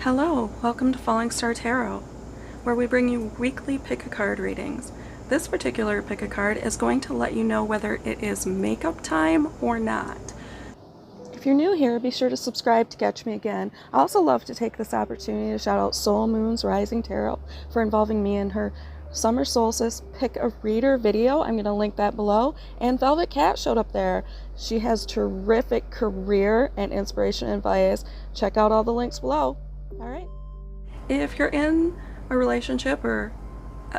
Hello, welcome to Falling Star Tarot, where we bring you weekly pick-a-card readings. This particular pick-a-card is going to let you know whether it is makeup time or not. If you're new here, be sure to subscribe to catch me again. I also love to take this opportunity to shout out Soul Moon's Rising Tarot for involving me in her Summer Solstice Pick a Reader video. I'm going to link that below. And Velvet Cat showed up there. She has terrific career and inspiration advice. Check out all the links below. All right. If you're in a relationship or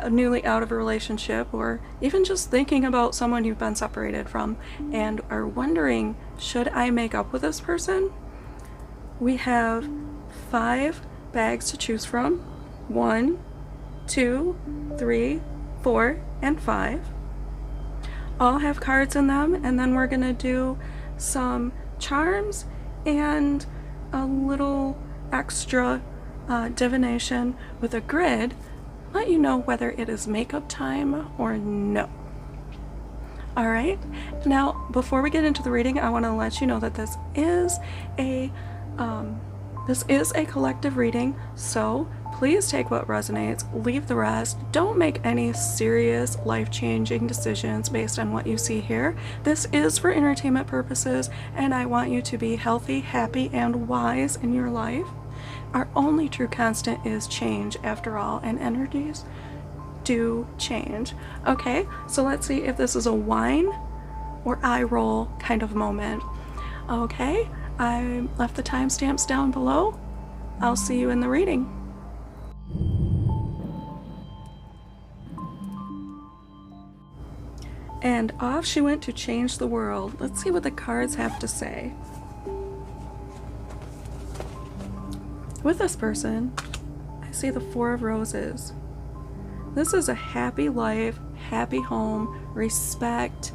newly out of a relationship, or even just thinking about someone you've been separated from and are wondering, should I make up with this person? We have 5 bags to choose from. 1, 2, 3, 4, and 5. All have cards in them, and then we're gonna do some charms and a little extra divination with a grid, let you know whether it is makeup time or no. All right, now before we get into the reading, I want to let you know that this is a collective reading, so please take what resonates, leave the rest. Don't make any serious life-changing decisions based on what you see here. This is for entertainment purposes, and I want you to be healthy, happy, and wise in your life. Our only true constant is change, after all, and energies do change. Okay, so let's see if this is a whine or eye roll kind of moment. Okay, I left the timestamps down below. I'll see you in the reading. And off she went to change the world. Let's see what the cards have to say. With this person, I see the 4 of Roses. This is a happy life, happy home, respect,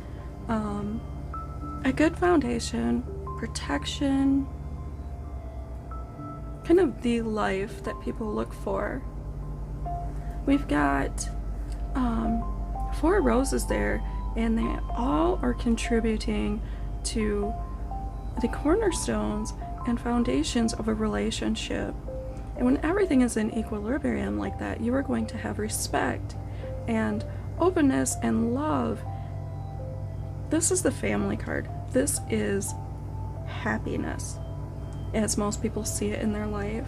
a good foundation, protection, kind of the life that people look for. We've got 4 roses there, and they all are contributing to the cornerstones and foundations of a relationship. And when everything is in equilibrium like that, you are going to have respect and openness and love. This is the family card. This is happiness, as most people see it in their life.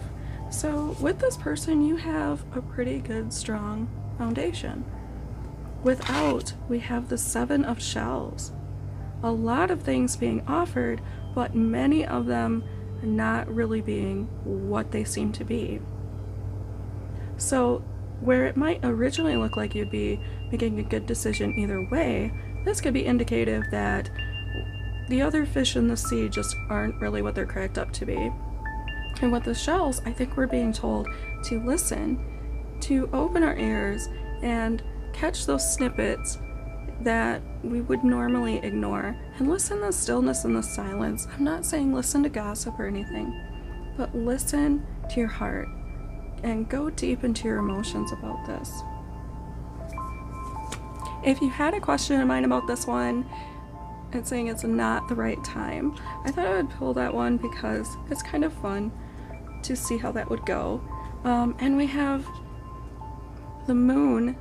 So with this person, you have a pretty good, strong foundation. Without, we have the 7 of Shells. A lot of things being offered, but many of them not really being what they seem to be. So where it might originally look like you'd be making a good decision either way, this could be indicative that the other fish in the sea just aren't really what they're cracked up to be. And with the shells, I think we're being told to listen, to open our ears and catch those snippets that we would normally ignore, and listen to the stillness and the silence. I'm not saying listen to gossip or anything, but listen to your heart and go deep into your emotions about this. If you had a question in mind about this one, it's saying it's not the right time. I thought I would pull that one because it's kind of fun to see how that would go. And we have the moon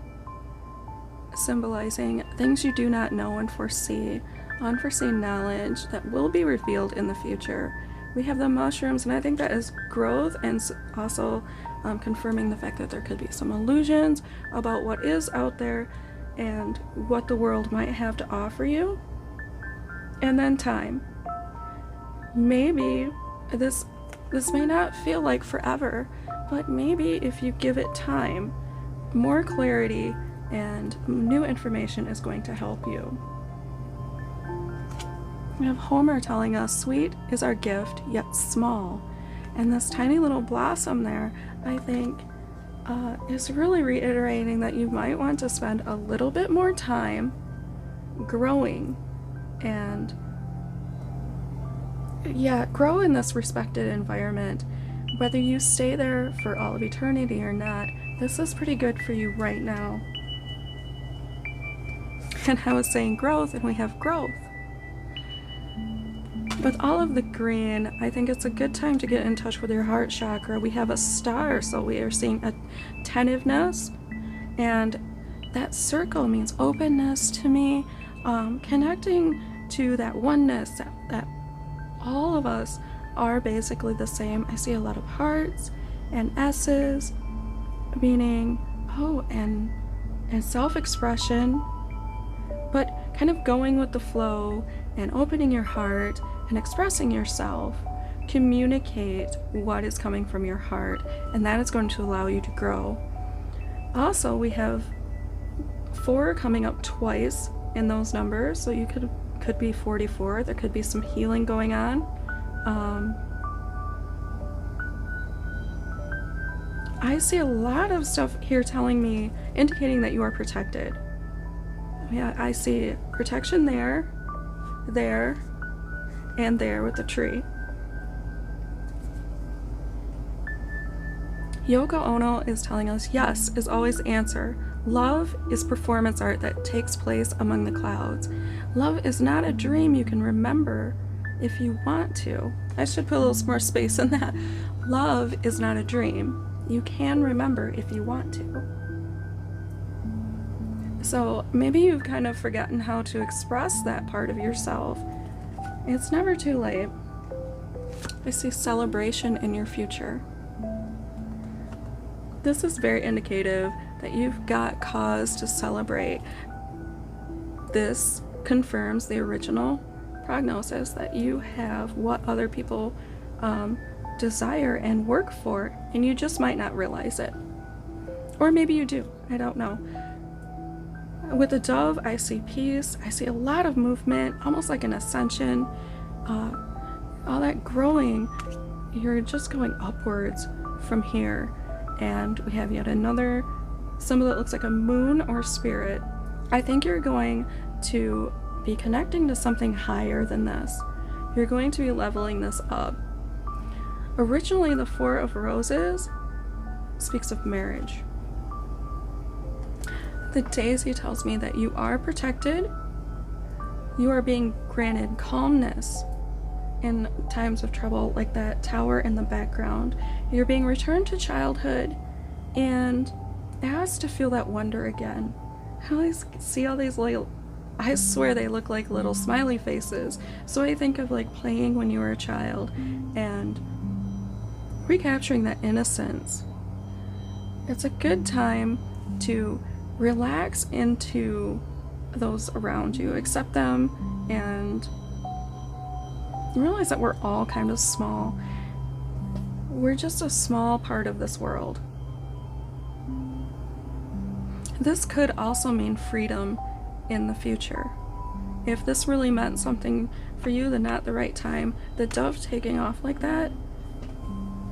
symbolizing things you do not know and foresee, unforeseen knowledge that will be revealed in the future. We have the mushrooms, and I think that is growth, and also confirming the fact that there could be some illusions about what is out there and what the world might have to offer you. And then time. Maybe this may not feel like forever, but maybe if you give it time, more clarity and new information is going to help you. We have Homer telling us, sweet is our gift, yet small. And this tiny little blossom there, I think, is really reiterating that you might want to spend a little bit more time growing and, grow in this respected environment. Whether you stay there for all of eternity or not, this is pretty good for you right now. And I was saying growth, and we have growth. With all of the green, I think it's a good time to get in touch with your heart chakra. We have a star, so we are seeing attentiveness, and that circle means openness to me, connecting to that oneness, that all of us are basically the same. I see a lot of hearts and S's, meaning, and self-expression, but kind of going with the flow and opening your heart and expressing yourself. Communicate what is coming from your heart, and that is going to allow you to grow. Also, we have 4 coming up twice in those numbers, so you could be 44. There could be some healing going on. I see a lot of stuff here telling me, indicating that you are protected. Yeah, I see protection there, and there with the tree. Yoko Ono is telling us, yes is always the answer. Love is performance art that takes place among the clouds. Love is not a dream you can remember if you want to. I should put a little more space in that. Love is not a dream you can remember if you want to. So maybe you've kind of forgotten how to express that part of yourself. It's never too late. I see celebration in your future. This is very indicative that you've got cause to celebrate. This confirms the original prognosis that you have what other people desire and work for, and you just might not realize it. Or maybe you do, I don't know. With the dove, I see peace. I see a lot of movement, almost like an ascension. All that growing, you're just going upwards from here. And we have yet another symbol that looks like a moon or spirit. I think you're going to be connecting to something higher than this. You're going to be leveling this up. Originally, the 4 of Roses speaks of marriage. The daisy tells me that you are protected. You are being granted calmness in times of trouble, like that tower in the background. You're being returned to childhood and asked to feel that wonder again. I see all these little, I swear they look like little smiley faces. So I think of like playing when you were a child and recapturing that innocence. It's a good time to relax into those around you, accept them, and realize that we're all kind of small. We're just a small part of this world. This could also mean freedom in the future. If this really meant something for you, then not the right time. The dove taking off like that,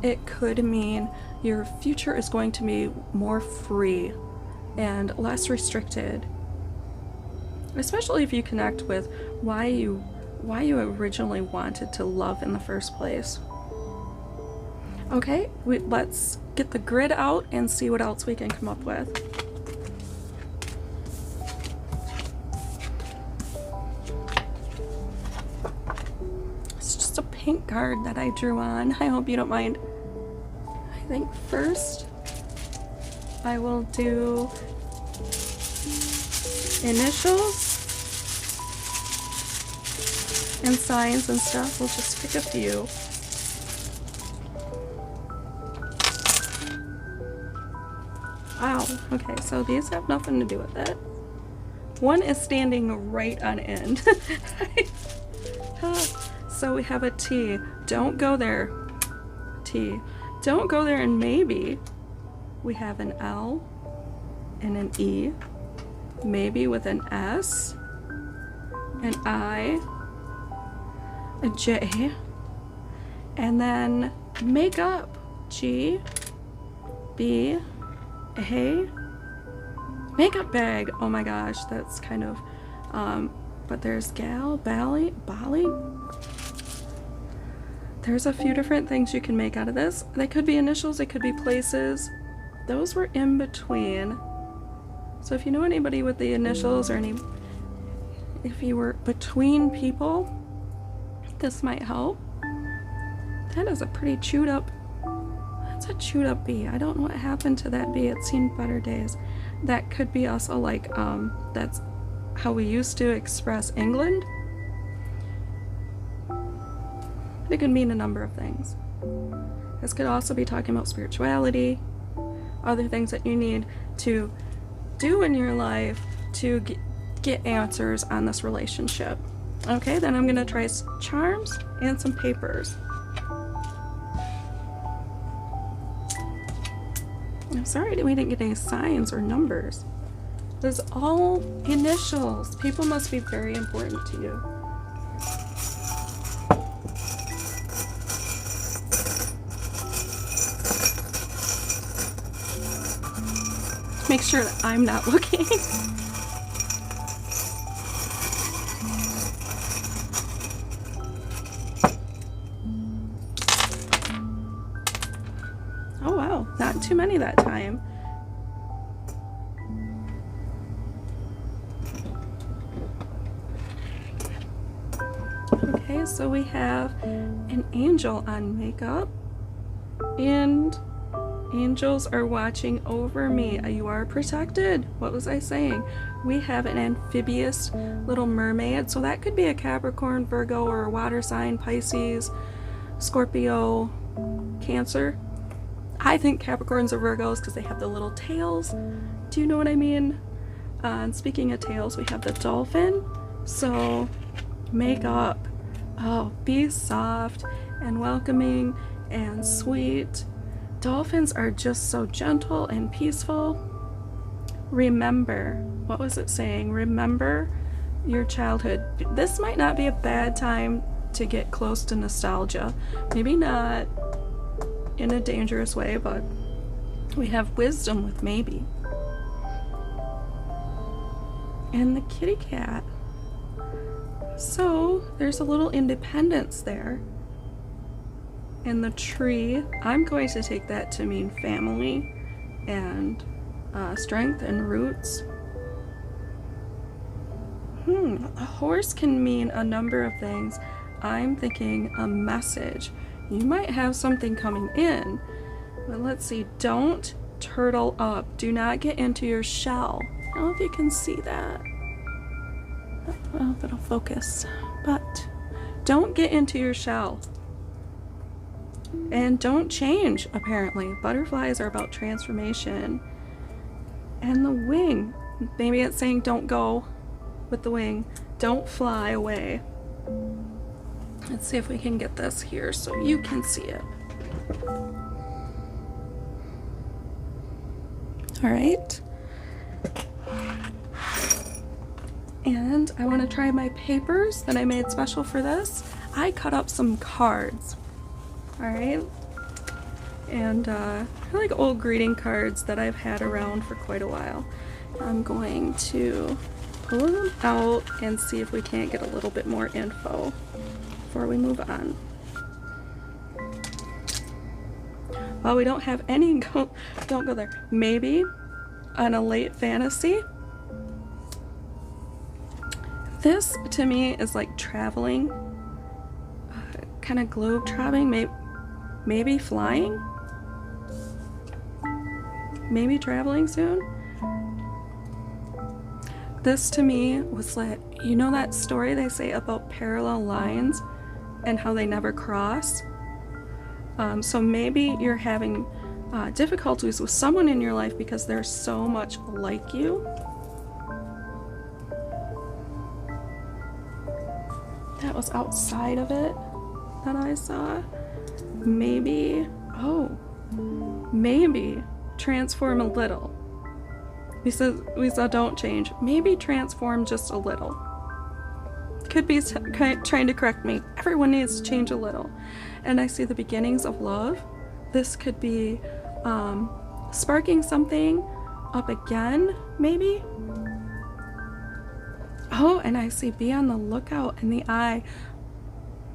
it could mean your future is going to be more free and less restricted, especially if you connect with why you originally wanted to love in the first place. Okay, let's get the grid out and see what else we can come up with. It's just a pink card that I drew on. I hope you don't mind. I think first I will do initials and signs and stuff. We'll just pick a few. Wow, okay, so these have nothing to do with it. One is standing right on end. So we have a T. Don't go there. T. Don't go there, and maybe we have an L and an E. Maybe with an S, an I, a J, and then make up G, B, A, makeup bag. Oh my gosh, that's kind of, but there's gal, Bali. There's a few different things you can make out of this. They could be initials, they could be places. Those were in between. So if you know anybody with the initials or if you were between people, this might help. That is a pretty chewed up, that's a chewed up bee. I don't know what happened to that bee. It's seen better days. That could be also like, that's how we used to express England. It could mean a number of things. This could also be talking about spirituality, other things that you need to do in your life to get answers on this relationship. Okay, then I'm gonna try charms and some papers. I'm sorry that we didn't get any signs or numbers. There's all initials. People must be very important to you. Make sure that I'm not looking. Oh wow, not too many that time. Okay, so we have an angel on makeup, and angels are watching over me. You are protected. What was I saying? We have an amphibious little mermaid, so that could be a Capricorn, Virgo, or a water sign, Pisces, Scorpio, Cancer. I think Capricorns are Virgos because they have the little tails. Do you know what I mean? And speaking of tails, we have the dolphin. So makeup. Oh, be soft and welcoming and sweet. Dolphins are just so gentle and peaceful. Remember, what was it saying? Remember your childhood. This might not be a bad time to get close to nostalgia. Maybe not in a dangerous way, but we have wisdom with maybe. And the kitty cat. So there's a little independence there. And the tree, I'm going to take that to mean family and strength and roots. A horse can mean a number of things. I'm thinking a message. You might have something coming in, but let's see. Don't turtle up. Do not get into your shell. I don't know if you can see that. Well, that'll focus. But don't get into your shell. And don't change, apparently. Butterflies are about transformation. And the wing. Maybe it's saying don't go with the wing. Don't fly away. Let's see if we can get this here so you can see it. All right. And I want to try my papers that I made special for this. I cut up some cards. All right. And they're like old greeting cards that I've had around for quite a while. I'm going to pull them out and see if we can't get a little bit more info before we move on. Well, we don't have any, don't go there. Maybe on a late fantasy. This to me is like traveling, kind of globe trotting, maybe flying, maybe traveling soon. This to me was like, you know that story they say about parallel lines and how they never cross? So maybe you're having difficulties with someone in your life because they're so much like you. That was outside of it that I saw. Maybe, maybe transform a little. We saw don't change. Maybe transform just a little. Could be trying to correct me. Everyone needs to change a little. And I see the beginnings of love. This could be sparking something up again, maybe. Oh, and I see be on the lookout in the eye.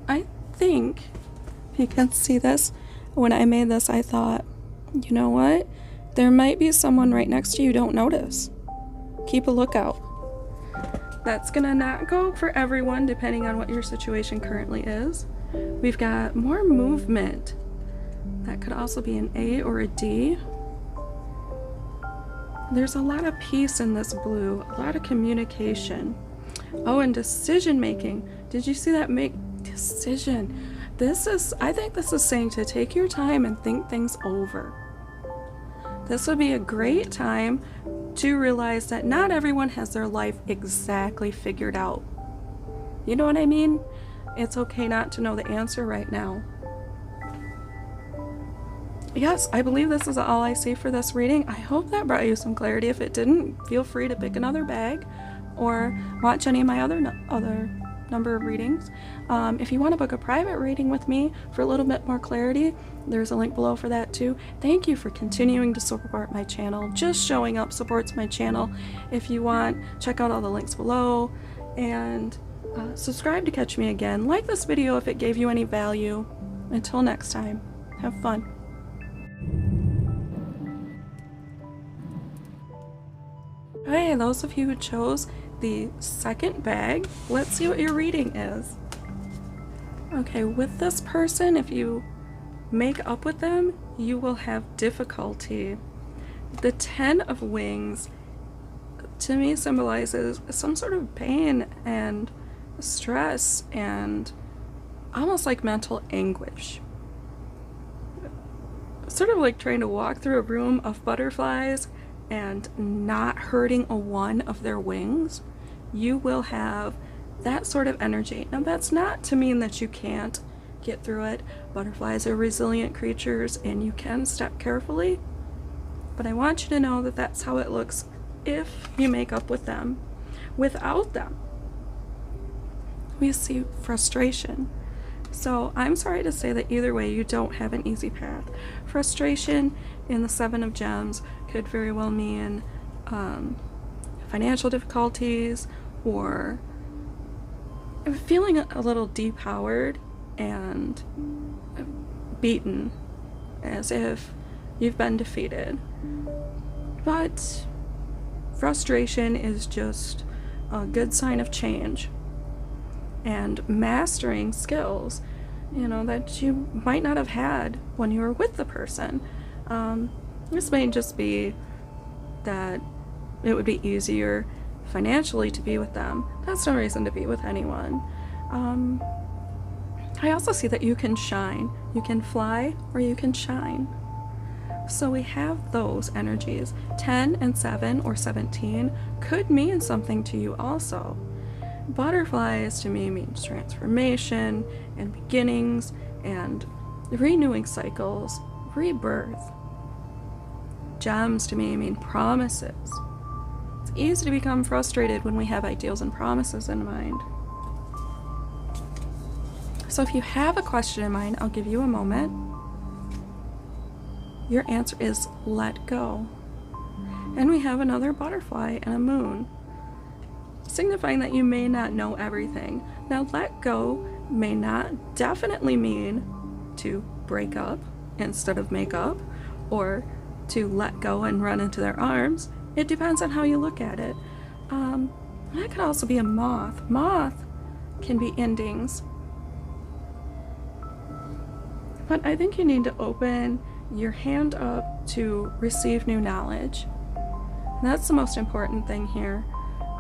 I think, if you can see this, when I made this, I thought, you know what? There might be someone right next to you you don't notice. Keep a lookout. That's gonna not go for everyone depending on what your situation currently is. We've got more movement. That could also be an A or a D. There's a lot of peace in this blue, a lot of communication. Oh, and decision making. Did you see that? Make decision. I think this is saying to take your time and think things over. This would be a great time to realize that not everyone has their life exactly figured out. You know what I mean? It's okay not to know the answer right now. Yes, I believe this is all I see for this reading. I hope that brought you some clarity. If it didn't, feel free to pick another bag or watch any of my other number of readings. If you want to book a private reading with me for a little bit more clarity, there's a link below for that too. Thank you for continuing to support my channel. Just showing up supports my channel. If you want, check out all the links below, and subscribe to catch me again. Like this video if it gave you any value. Until next time, have fun. Hey, those of you who chose the second bag, let's see what your reading is. Okay, with this person, if you make up with them, you will have difficulty. The 10 of Wings to me symbolizes some sort of pain and stress and almost like mental anguish. Sort of like trying to walk through a room of butterflies and not hurting a one of their wings. You will have that sort of energy. Now that's not to mean that you can't get through it. Butterflies are resilient creatures and you can step carefully, but I want you to know that that's how it looks if you make up with them. Without them, we see frustration. So I'm sorry to say that either way you don't have an easy path. Frustration in the 7 of Gems could very well mean financial difficulties or feeling a little depowered and beaten, as if you've been defeated. But frustration is just a good sign of change and mastering skills, you know, that you might not have had when you were with the person. This may just be that it would be easier financially to be with them. That's no reason to be with anyone. I also see that you can shine. You can fly or you can shine. So we have those energies. 10 and 7 or 17 could mean something to you also. Butterflies to me means transformation and beginnings and renewing cycles, rebirth. Gems to me mean promises. It's easy to become frustrated when we have ideals and promises in mind. So if you have a question in mind, I'll give you a moment. Your answer is let go. And we have another butterfly and a moon, signifying that you may not know everything. Now, let go may not definitely mean to break up instead of make up, or to let go and run into their arms. It depends on how you look at it. That could also be a moth. Moth can be endings. But I think you need to open your hand up to receive new knowledge. That's the most important thing here.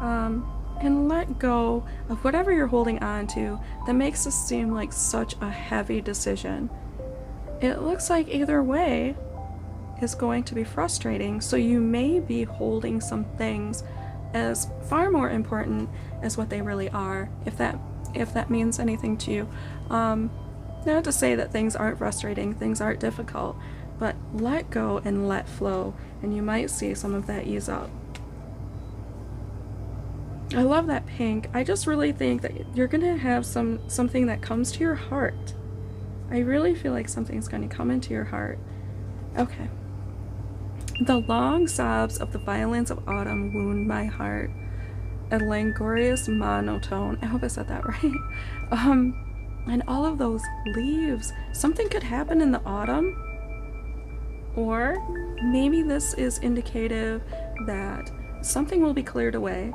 And let go of whatever you're holding on to that makes this seem like such a heavy decision. It looks like either way is going to be frustrating, so you may be holding some things as far more important as what they really are, if that means anything to you. Not to say that things aren't frustrating, things aren't difficult, but let go and let flow, and you might see some of that ease up. I love that pink. I just really think that you're gonna have something that comes to your heart. I really feel like something's gonna come into your heart. Okay. The long sobs of the violins of autumn wound my heart. A languorous monotone. I hope I said that right. And all of those leaves. Something could happen in the autumn. Or maybe this is indicative that something will be cleared away.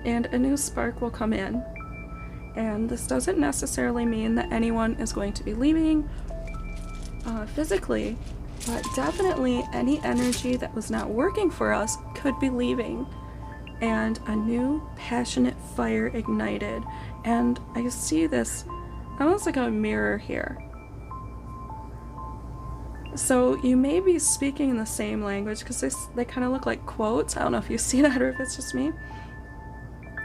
and a new spark will come in. And this doesn't necessarily mean that anyone is going to be leaving physically, but definitely any energy that was not working for us could be leaving, and a new passionate fire ignited. And I see this almost like a mirror here. So you may be speaking in the same language, because they kind of look like quotes. I don't know if you see that or if it's just me.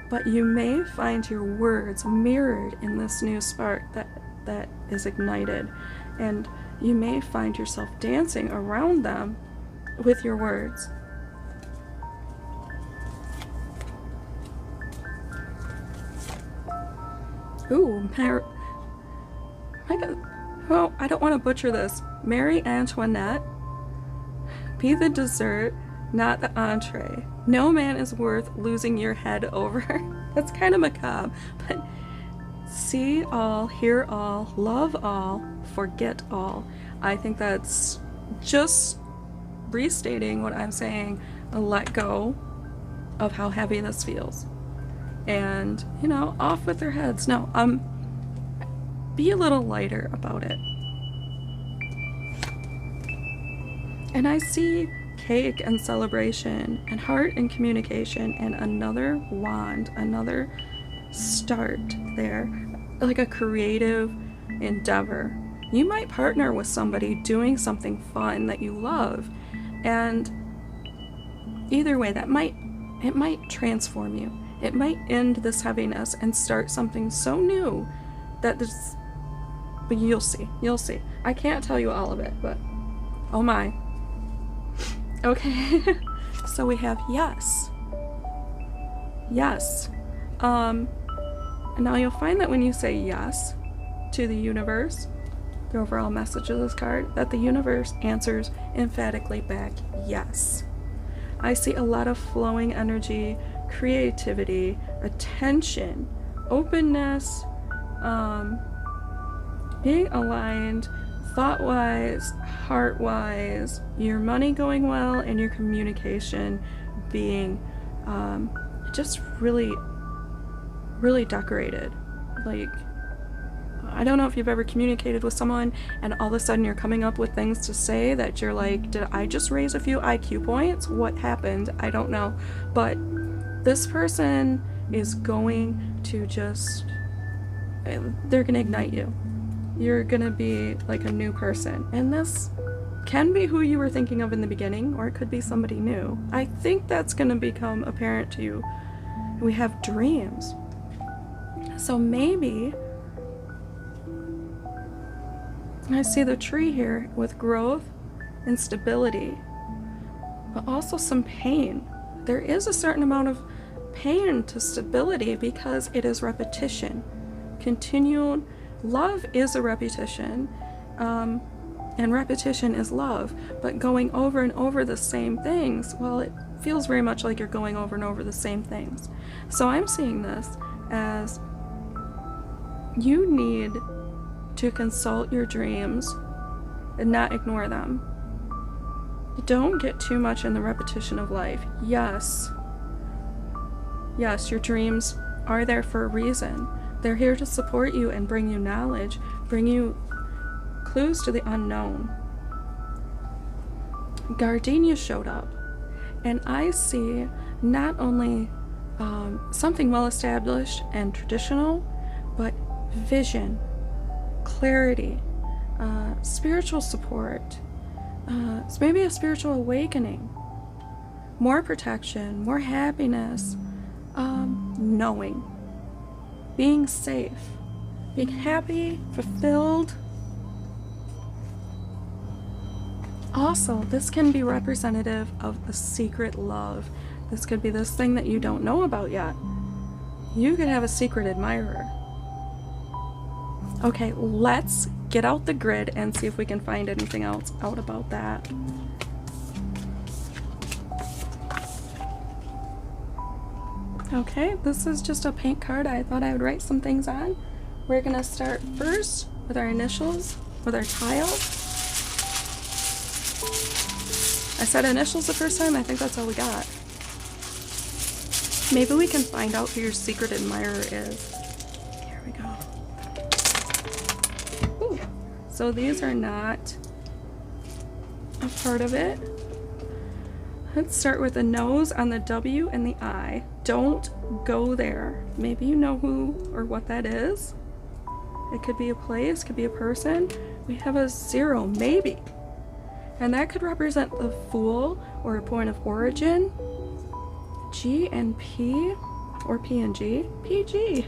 But you may find your words mirrored in this new spark that is ignited. And you may find yourself dancing around them with your words. Ooh, well, I don't want to butcher this. Marie Antoinette, be the dessert, not the entree. No man is worth losing your head over. That's kind of macabre, but see all, hear all, love all, forget all. I think that's just restating what I'm saying. Let go of how heavy this feels. And, you know, off with their heads. No, be a little lighter about it. And I see cake and celebration and heart and communication and another wand, another start there, like a creative endeavor. You might partner with somebody doing something fun that you love, and either way, it might transform you. It might end this heaviness and start something so new that this, but you'll see. I can't tell you all of it, but oh my. Okay, so we have yes. And now you'll find that when you say yes to the universe, the overall message of this card, that the universe answers emphatically back yes. I see a lot of flowing energy, creativity, attention, openness, being aligned, thought-wise, heart-wise, your money going well, and your communication being just really, really decorated. Like, I don't know if you've ever communicated with someone and all of a sudden you're coming up with things to say that you're like, did I just raise a few IQ points? What happened? I don't know. But this person is going to just, they're going to ignite you. You're going to be like a new person. And this can be who you were thinking of in the beginning, or it could be somebody new. I think that's going to become apparent to you. We have dreams. So maybe I see the tree here with growth and stability, but also some pain. There is a certain amount of pain to stability because it is repetition. Continued love is a repetition, and repetition is love, but going over and over the same things, well, it feels very much like you're going over and over the same things. So I'm seeing this as you need to consult your dreams and not ignore them. Don't get too much in the repetition of life. Yes, your dreams are there for a reason. They're here to support you and bring you knowledge, bring you clues to the unknown. Gardenia showed up, and I see not only something well established and traditional, but vision, clarity, spiritual support, so maybe a spiritual awakening, more protection, more happiness, knowing, being safe, being happy, fulfilled. Also, this can be representative of a secret love. This could be this thing that you don't know about yet. You could have a secret admirer. Okay, let's get out the grid and see if we can find anything else out about that. Okay, this is just a paint card I thought I would write some things on. We're gonna start first with our initials, with our tile. I said initials the first time, I think that's all we got. Maybe we can find out who your secret admirer is. Here we go. Ooh. So these are not a part of it. Let's start with the nose on the W and the I. Don't go there. Maybe you know who or what that is. It could be a place, could be a person. We have a 0, maybe. And that could represent the Fool or a point of origin. G and P, or P and G, PG.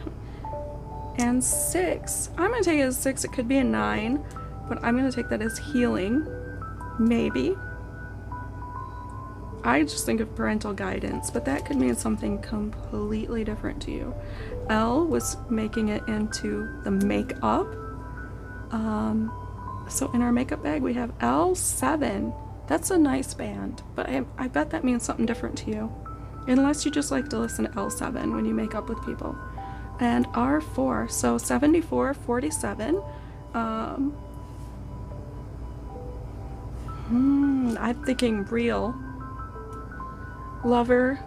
And 6. I'm going to take it as 6. It could be a 9, but I'm going to take that as healing. Maybe. I just think of parental guidance, but that could mean something completely different to you. L was making it into the makeup. So in our makeup bag we have L7. That's a nice band, but I bet that means something different to you. Unless you just like to listen to L7 when you make up with people. And R4, so 74, 47. I'm thinking real. Lover.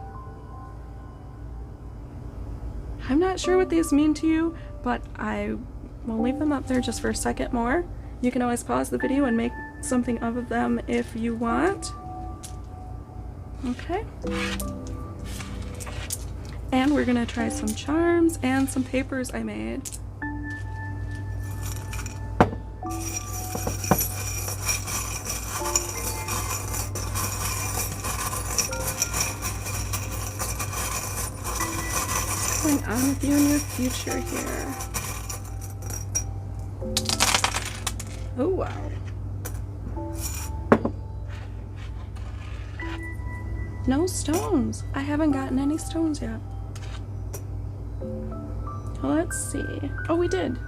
I'm not sure what these mean to you, but I will leave them up there just for a second more. You can always pause the video and make something of them if you want. Okay. And we're gonna try some charms and some papers I made. What's going on with you in your future here? Oh wow. No stones. I haven't gotten any stones yet. Let's see. Oh, we did.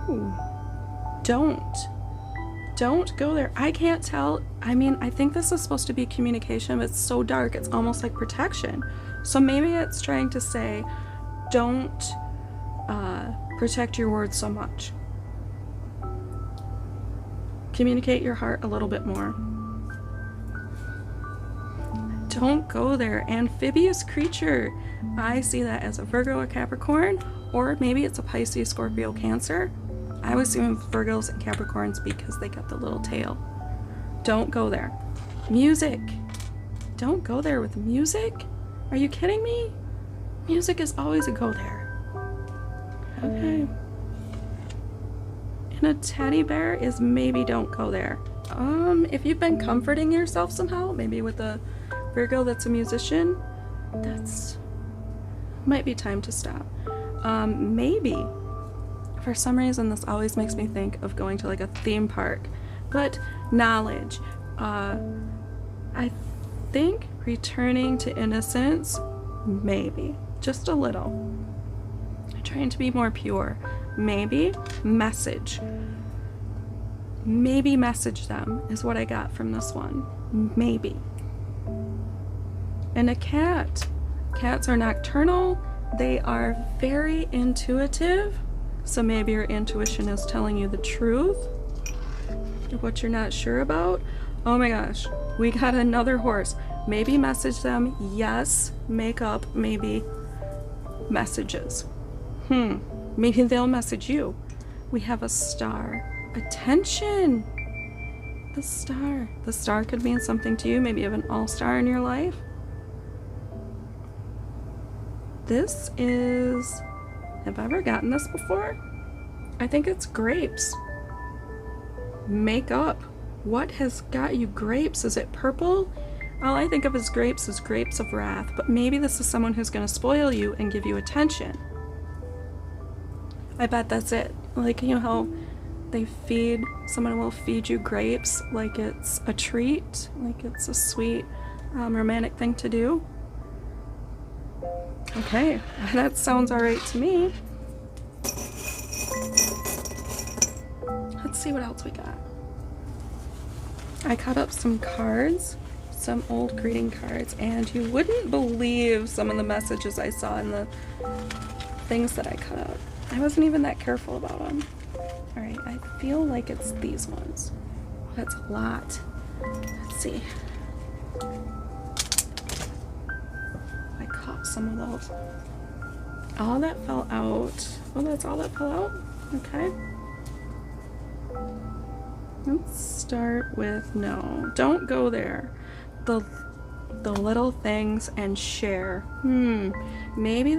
Ooh. Don't go there. I can't tell. I mean, I think this is supposed to be communication, but it's so dark. It's almost like protection. So maybe it's trying to say, don't protect your words so much. Communicate your heart a little bit more. Don't go there. Amphibious creature. I see that as a Virgo or Capricorn, or maybe it's a Pisces, Scorpio, Cancer. I was doing Virgos and Capricorns because they got the little tail. Don't go there. Music. Don't go there with music? Are you kidding me? Music is always a go there. Okay. And a teddy bear is maybe don't go there. If you've been comforting yourself somehow, maybe with a Virgo that's a musician, that's might be time to stop. Maybe for some reason this always makes me think of going to like a theme park, but knowledge. I think returning to innocence, maybe just a little. Trying to be more pure. Maybe message. Maybe message them is what I got from this one. Maybe. And a cat. Cats are nocturnal. They are very intuitive. So maybe your intuition is telling you the truth. What you're not sure about. Oh my gosh. We got another horse. Maybe message them. Yes. Make up. Maybe messages. Maybe they'll message you. We have a star. Attention. The star. The star could mean something to you. Maybe you have an all-star in your life. This is... Have I ever gotten this before? I think it's grapes. Make up. What has got you grapes? Is it purple? All I think of as grapes is grapes of wrath. But maybe this is someone who's going to spoil you and give you attention. I bet that's it. Like, you know how they feed, someone will feed you grapes like it's a treat, like it's a sweet romantic thing to do. Okay, that sounds alright to me. Let's see what else we got. I cut up some cards, some old greeting cards, and you wouldn't believe some of the messages I saw in the things that I cut up. I wasn't even that careful about them. Alright, I feel like it's these ones. That's a lot. Let's see. I pop some of those. All that fell out. Oh, that's all that fell out? Okay. Let's start with no. Don't go there. The little things and share. Maybe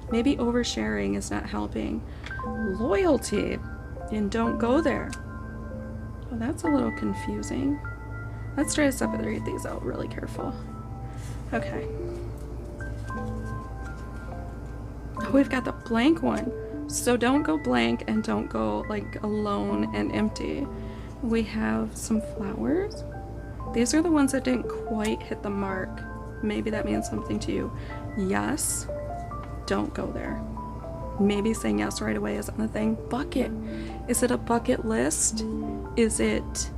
oversharing is not helping. Loyalty and don't go there. Well, that's a little confusing. Let's try to separate these out really careful. Okay. Oh, we've got the blank one. So don't go blank and don't go like alone and empty. We have some flowers. These are the ones that didn't quite hit the mark. Maybe that means something to you. Yes. Don't go there. Maybe saying yes right away isn't the thing. Bucket. Is it a bucket list? Is it,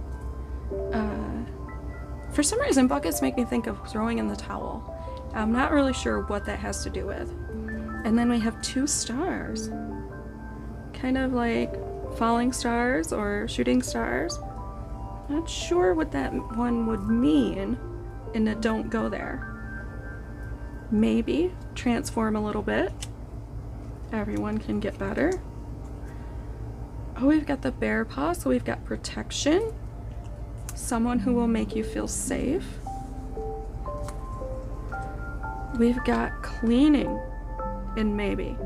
for some reason buckets make me think of throwing in the towel. I'm not really sure what that has to do with. And then we have 2 stars. Kind of like falling stars or shooting stars. Not sure what that one would mean in a don't go there. Maybe transform a little bit. Everyone can get better. Oh, we've got the bear paw, so we've got protection. Someone who will make you feel safe. We've got cleaning and maybe.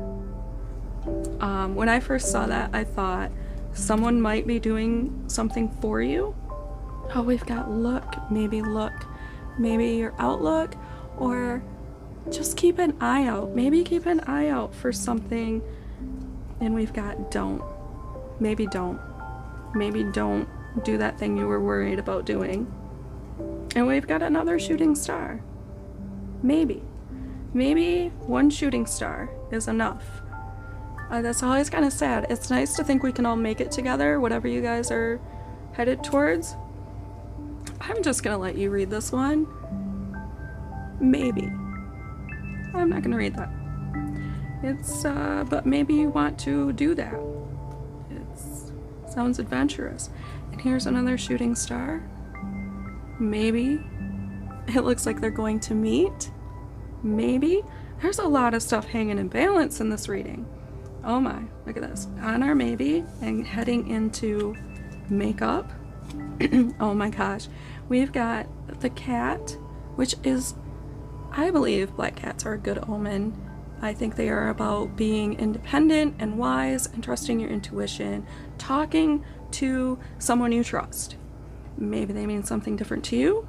When I first saw that, I thought someone might be doing something for you. Oh, we've got look. Maybe your outlook, or just keep an eye out. Maybe keep an eye out for something. And we've got don't. Maybe don't. Maybe don't do that thing you were worried about doing. And we've got another shooting star. Maybe 1 shooting star is enough. That's always kind of sad. It's nice to think we can all make it together, whatever you guys are headed towards. I'm just gonna let you read this one. Maybe. I'm not gonna read that. It's, but maybe you want to do that. Sounds adventurous. And here's another shooting star. Maybe. It looks like they're going to meet. Maybe. There's a lot of stuff hanging in balance in this reading. Oh my, look at this. On our maybe and heading into makeup. Oh my gosh. We've got the cat, which is, I believe black cats are a good omen. I think they are about being independent and wise and trusting your intuition, talking to someone you trust. Maybe they mean something different to you,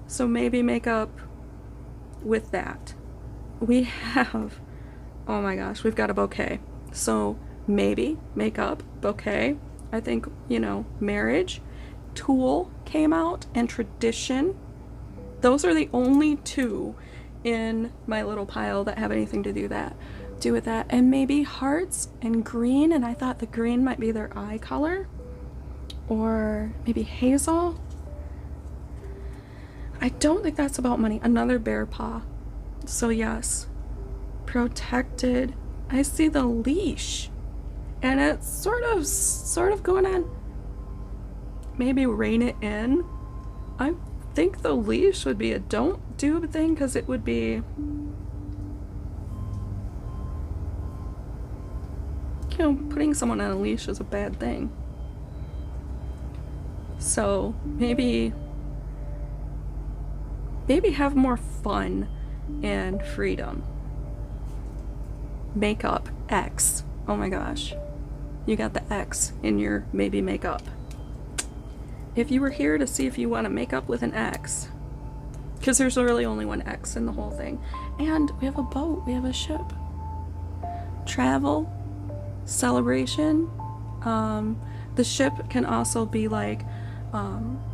so maybe make up with that. We have, oh my gosh, we've got a bouquet. So maybe make up, bouquet. I think, marriage, tool came out, and tradition. Those are the only 2 in my little pile that have anything to do with that. And maybe hearts and green, and I thought the green might be their eye color, or maybe hazel. I don't think that's about money. Another bear paw. So yes, protected. I see the leash, and it's sort of going on. Maybe rein it in. I think the leash would be a don't do thing, because it would be, putting someone on a leash is a bad thing. So maybe have more fun and freedom. Makeup, X. Oh my gosh. You got the X in your maybe makeup. If you were here to see if you want to make up with an X, because there's really only one X in the whole thing. And we have a boat, we have a ship. Travel, celebration. The ship can also be like,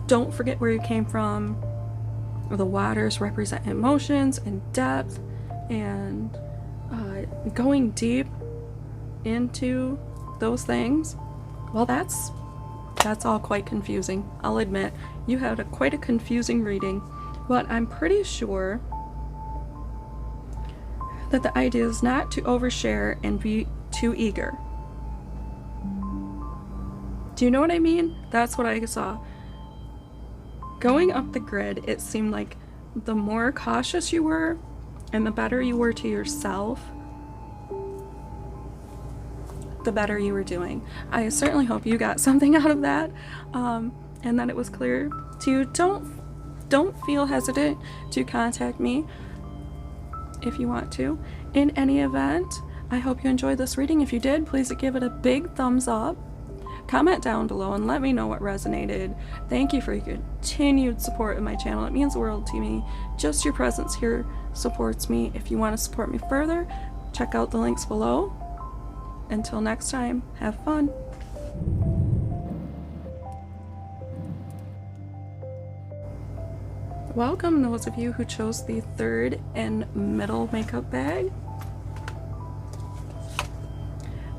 don't forget where you came from. The waters represent emotions and depth, and going deep into those things. Well, that's all quite confusing. I'll admit, you had quite a confusing reading, but I'm pretty sure that the idea is not to overshare and be too eager. Do you know what I mean? That's what I saw. Going up the grid, it seemed like the more cautious you were, And the better you were to yourself, the better you were doing. I certainly hope you got something out of that, and that it was clear to you. Don't feel hesitant to contact me if you want to. In any event, I hope you enjoyed this reading. If you did, please give it a big thumbs up. Comment down below and let me know what resonated. Thank you for your continued support of my channel. It means the world to me. Just your presence here supports me. If you want to support me further, check out the links below. Until next time, have fun. Welcome those of you who chose the third and middle makeup bag.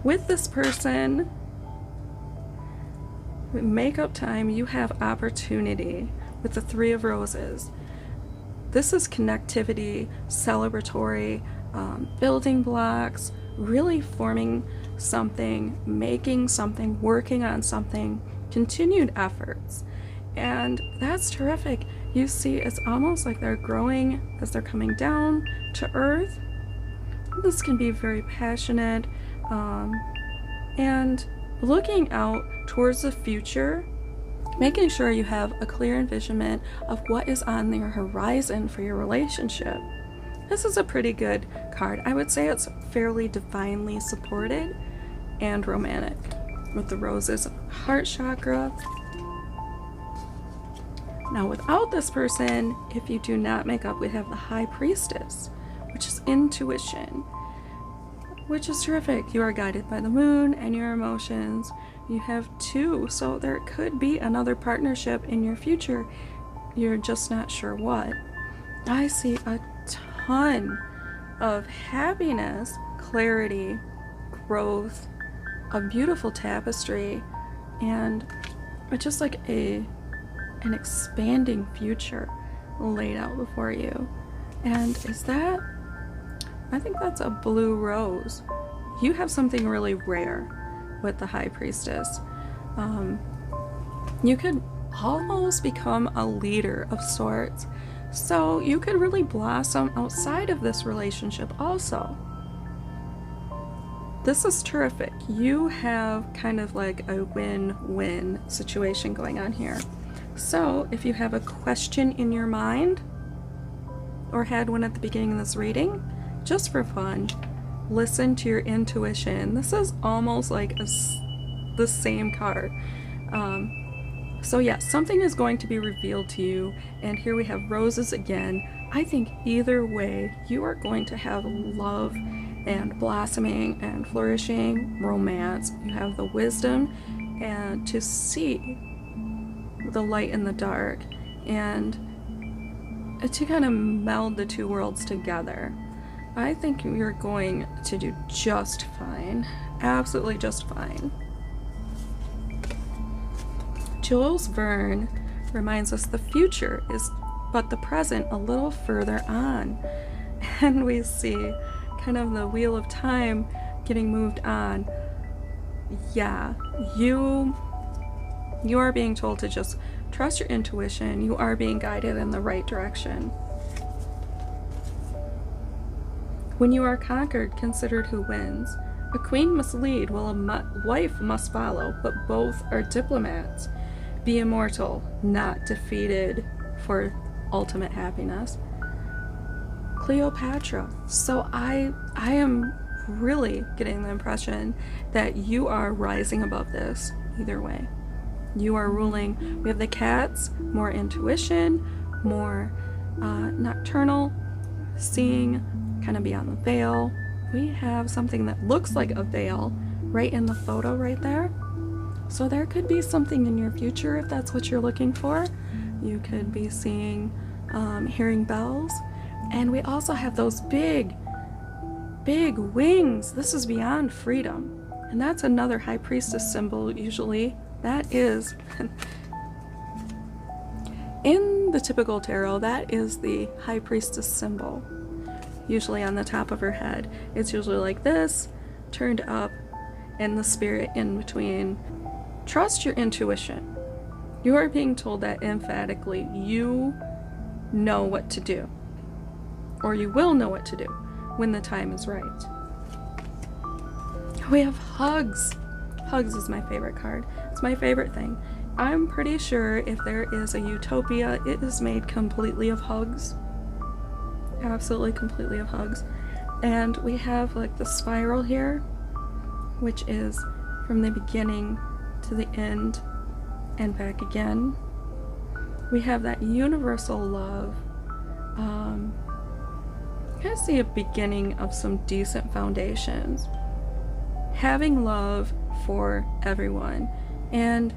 With this person, with makeup time, you have opportunity with the Three of Roses. This is connectivity, celebratory, building blocks, really forming something, making something, working on something, continued efforts. And that's terrific. You see, it's almost like they're growing as they're coming down to earth. This can be very passionate, and looking out towards the future, making sure you have a clear envisionment of what is on your horizon for your relationship. This is a pretty good card. I would say it's fairly divinely supported and romantic with the roses, heart chakra. Now without this person, if you do not make up, we have the High Priestess, which is intuition, which is terrific. You are guided by the moon and your emotions. You have two, so there could be another partnership in your future. You're just not sure what. I see a ton of happiness, clarity, growth, a beautiful tapestry, and just like an expanding future laid out before you. And is that, I think that's a blue rose. You have something really rare with the High Priestess. You could almost become a leader of sorts. So you could really blossom outside of this relationship also. This is terrific. You have kind of like a win-win situation going on here. So if you have a question in your mind, or had one at the beginning of this reading, just for fun, listen to your intuition. This is almost like the same card. So yes, something is going to be revealed to you, and here we have roses again. I think either way, you are going to have love and blossoming and flourishing romance. You have the wisdom and to see the light in the dark, and to kind of meld the two worlds together. I think you're going to do just fine. Absolutely just fine. Jules Verne reminds us the future is but the present a little further on. And we see kind of the wheel of time getting moved on. Yeah, you are being told to just trust your intuition. You are being guided in the right direction. When you are conquered, consider who wins. A queen must lead while a wife must follow, but both are diplomats. Be immortal, not defeated, for ultimate happiness. Cleopatra. So I am really getting the impression that you are rising above this either way. You are ruling. We have the cats, more intuition, more nocturnal, seeing kind of beyond the veil. We have something that looks like a veil right in the photo right there. So there could be something in your future if that's what you're looking for. You could be seeing, hearing bells. And we also have those big wings. This is beyond freedom. And that's another High Priestess symbol usually. That is, in the typical tarot, that is the High Priestess symbol. Usually on the top of her head. It's usually like this, turned up, and the spirit in between. Trust your intuition. You are being told that emphatically. You know what to do. or you will know what to do when the time is right. We have hugs. Hugs is my favorite card. It's my favorite thing. I'm pretty sure if there is a utopia, it is made completely of hugs. Absolutely completely of hugs. And we have like the spiral here, which is from the beginning to the end and back again. We have that universal love. I see a beginning of some decent foundations. Having love for everyone and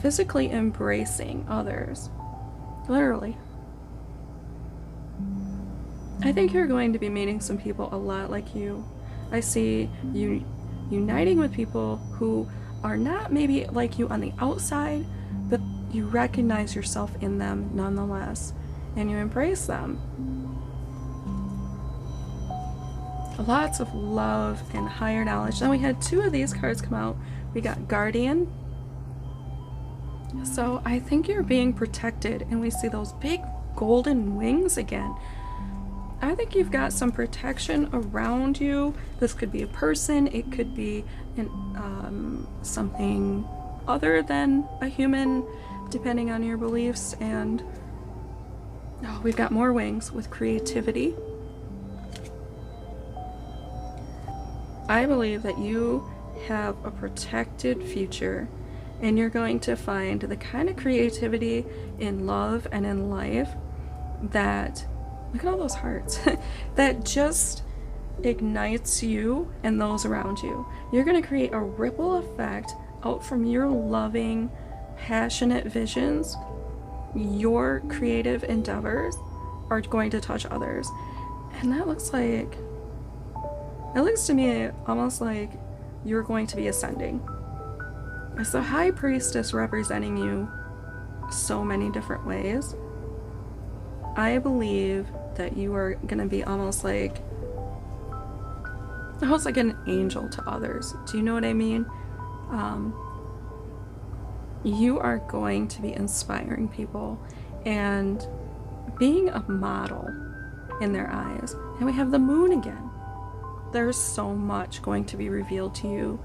physically embracing others. Literally. I think you're going to be meeting some people a lot like you. I see you uniting with people who are not maybe like you on the outside, but you recognize yourself in them nonetheless, and you embrace them. Lots of love and higher knowledge. Then we had two of these cards come out. We got Guardian. So I think you're being protected, and we see those big golden wings again. I think you've got some protection around you. This could be a person, it could be something other than a human, depending on your beliefs. And we've got more wings with creativity. I believe that you have a protected future, and you're going to find the kind of creativity in love and in life that, look at all those hearts, that just ignites you and those around you. You're going to create a ripple effect out from your loving, passionate visions. Your creative endeavors are going to touch others. And that looks like, it looks to me almost like you're going to be ascending. It's the High Priestess representing you so many different ways. I believe that you are going to be almost like an angel to others. Do you know what I mean? You are going to be inspiring people and being a model in their eyes. And we have the moon again. There's so much going to be revealed to you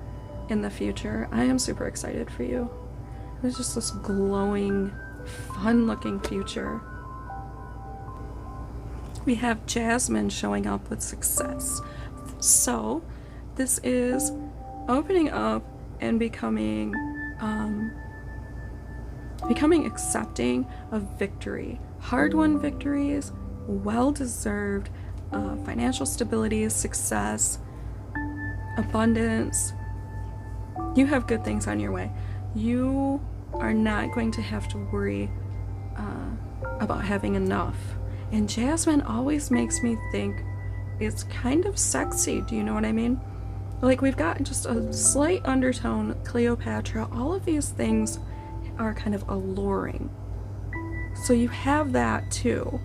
in the future. I am super excited for you. There's just this glowing, fun-looking future. We have Jasmine showing up with success. So this is opening up and becoming accepting of victory. Hard-won victories, well-deserved, financial stability, success, abundance. You have good things on your way. You are not going to have to worry about having enough. And Jasmine always makes me think it's kind of sexy. Do you know what I mean? Like, we've got just a slight undertone, Cleopatra. All of these things are kind of alluring. So you have that too.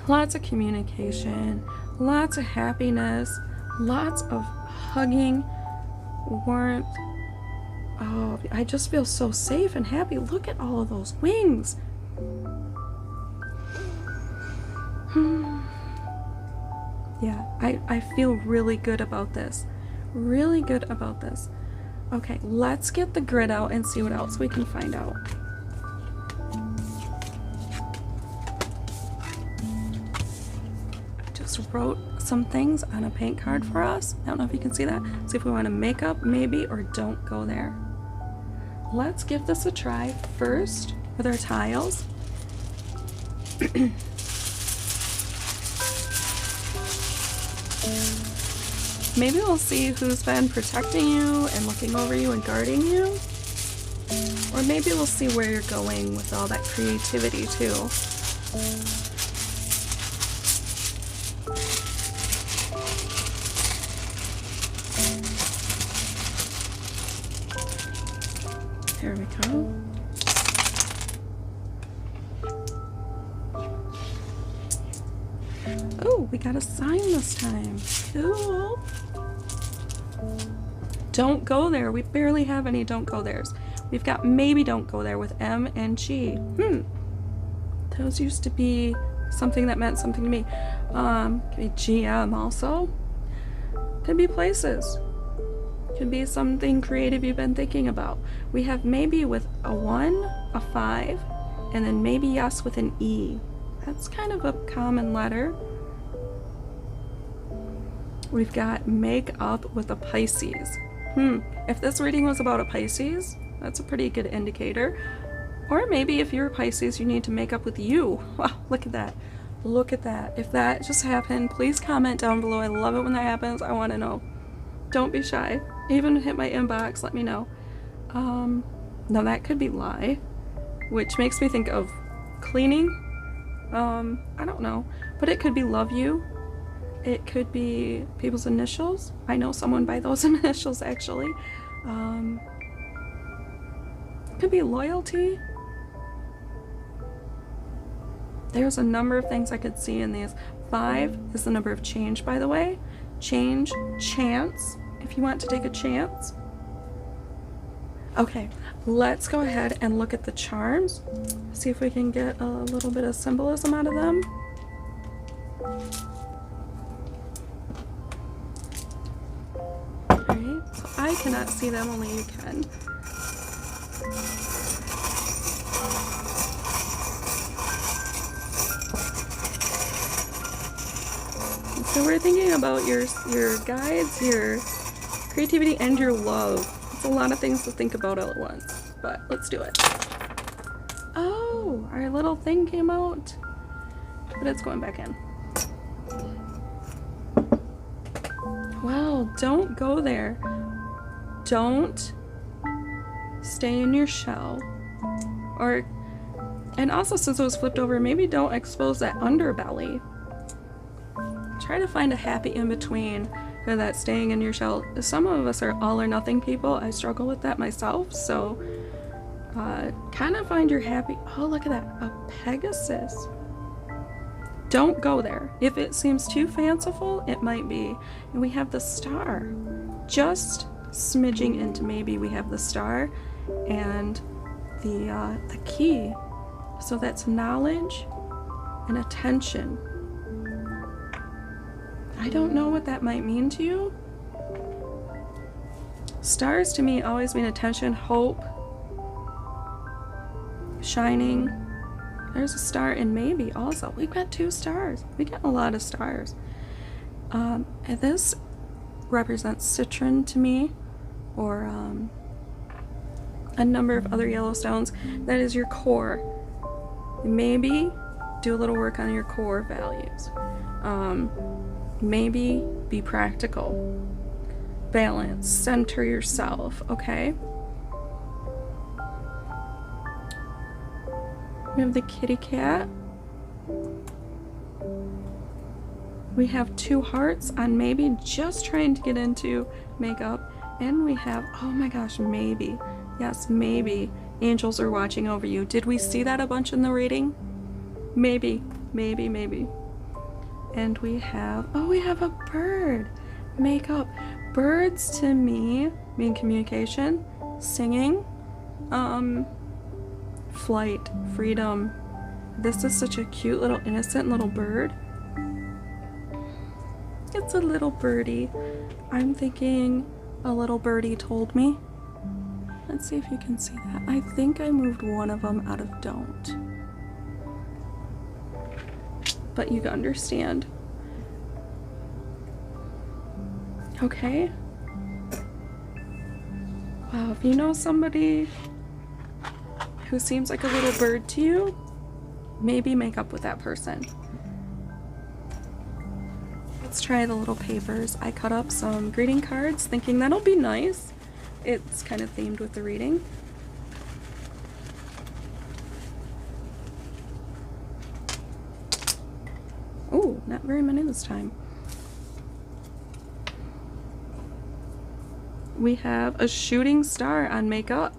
Lots of communication, lots of happiness, lots of hugging, warmth. Oh, I just feel so safe and happy. Look at all of those wings. Yeah, I feel really good about this. Really good about this. Okay, let's get the grid out and see what else we can find out. I just wrote some things on a paint card for us. I don't know if you can see that. See if we want to make up, maybe, or don't go there. Let's give this a try first with our tiles. Maybe we'll see who's been protecting you and looking over you and guarding you. Or maybe we'll see where you're going with all that creativity too. There we go. Oh, we got a sign this time. Cool. Don't go there. We barely have any don't go there's. We've got maybe don't go there with M and G. Those used to be something that meant something to me. Could be GM also. Could be places. Could be something creative you've been thinking about. We have maybe with a 1, a 5, and then maybe yes with an E. That's kind of a common letter. We've got make up with a Pisces. If this reading was about a Pisces, that's a pretty good indicator. Or maybe if you're a Pisces, you need to make up with you. Wow, look at that. Look at that. If that just happened, please comment down below. I love it when that happens. I want to know. Don't be shy. Even hit my inbox, let me know. Now that could be lie, which makes me think of cleaning. I don't know. But it could be love you. It could be people's initials. I know someone by those initials, actually. It could be loyalty. There's a number of things I could see in these. 5 is the number of change, by the way. Change, chance, if you want to take a chance. Okay, let's go ahead and look at the charms. See if we can get a little bit of symbolism out of them. Alright, so I cannot see them, only you can. So we're thinking about your guides, your creativity, and your love. It's a lot of things to think about all at once, but let's do it. Oh, our little thing came out, but it's going back in. Wow, don't go there. Don't stay in your shell. And also, since it was flipped over, maybe don't expose that underbelly. Try to find a happy in-between for that staying in your shell. Some of us are all or nothing people. I struggle with that myself, so kind of find your happy. Oh, look at that, a Pegasus. Don't go there. If it seems too fanciful, it might be. And we have the star. Just smidging into maybe we have the star and the key. So that's knowledge and attention. I don't know what that might mean to you. Stars to me always mean attention, hope, shining. There's a star in maybe also. We've got 2 stars. We got a lot of stars. And this represents citron to me, or a number of other yellow stones. That is your core. Maybe do a little work on your core values. Maybe be practical, balance, center yourself, okay? We have the kitty cat. We have 2 hearts on maybe just trying to get into makeup. And we have, oh my gosh, maybe. Yes, maybe angels are watching over you. Did we see that a bunch in the reading? Maybe, maybe, maybe. And we have, oh, we have a bird. Makeup. Birds to me mean communication, singing, flight, freedom. This is such a cute little innocent little bird. It's a little birdie. I'm thinking a little birdie told me. Let's see if you can see that. I think I moved one of them out of don't. But you understand. Okay. Wow, if you know somebody who seems like a little bird to you, maybe make up with that person. Let's try the little papers. I cut up some greeting cards thinking that'll be nice. It's kind of themed with the reading. Oh, not very many this time. We have a shooting star on makeup.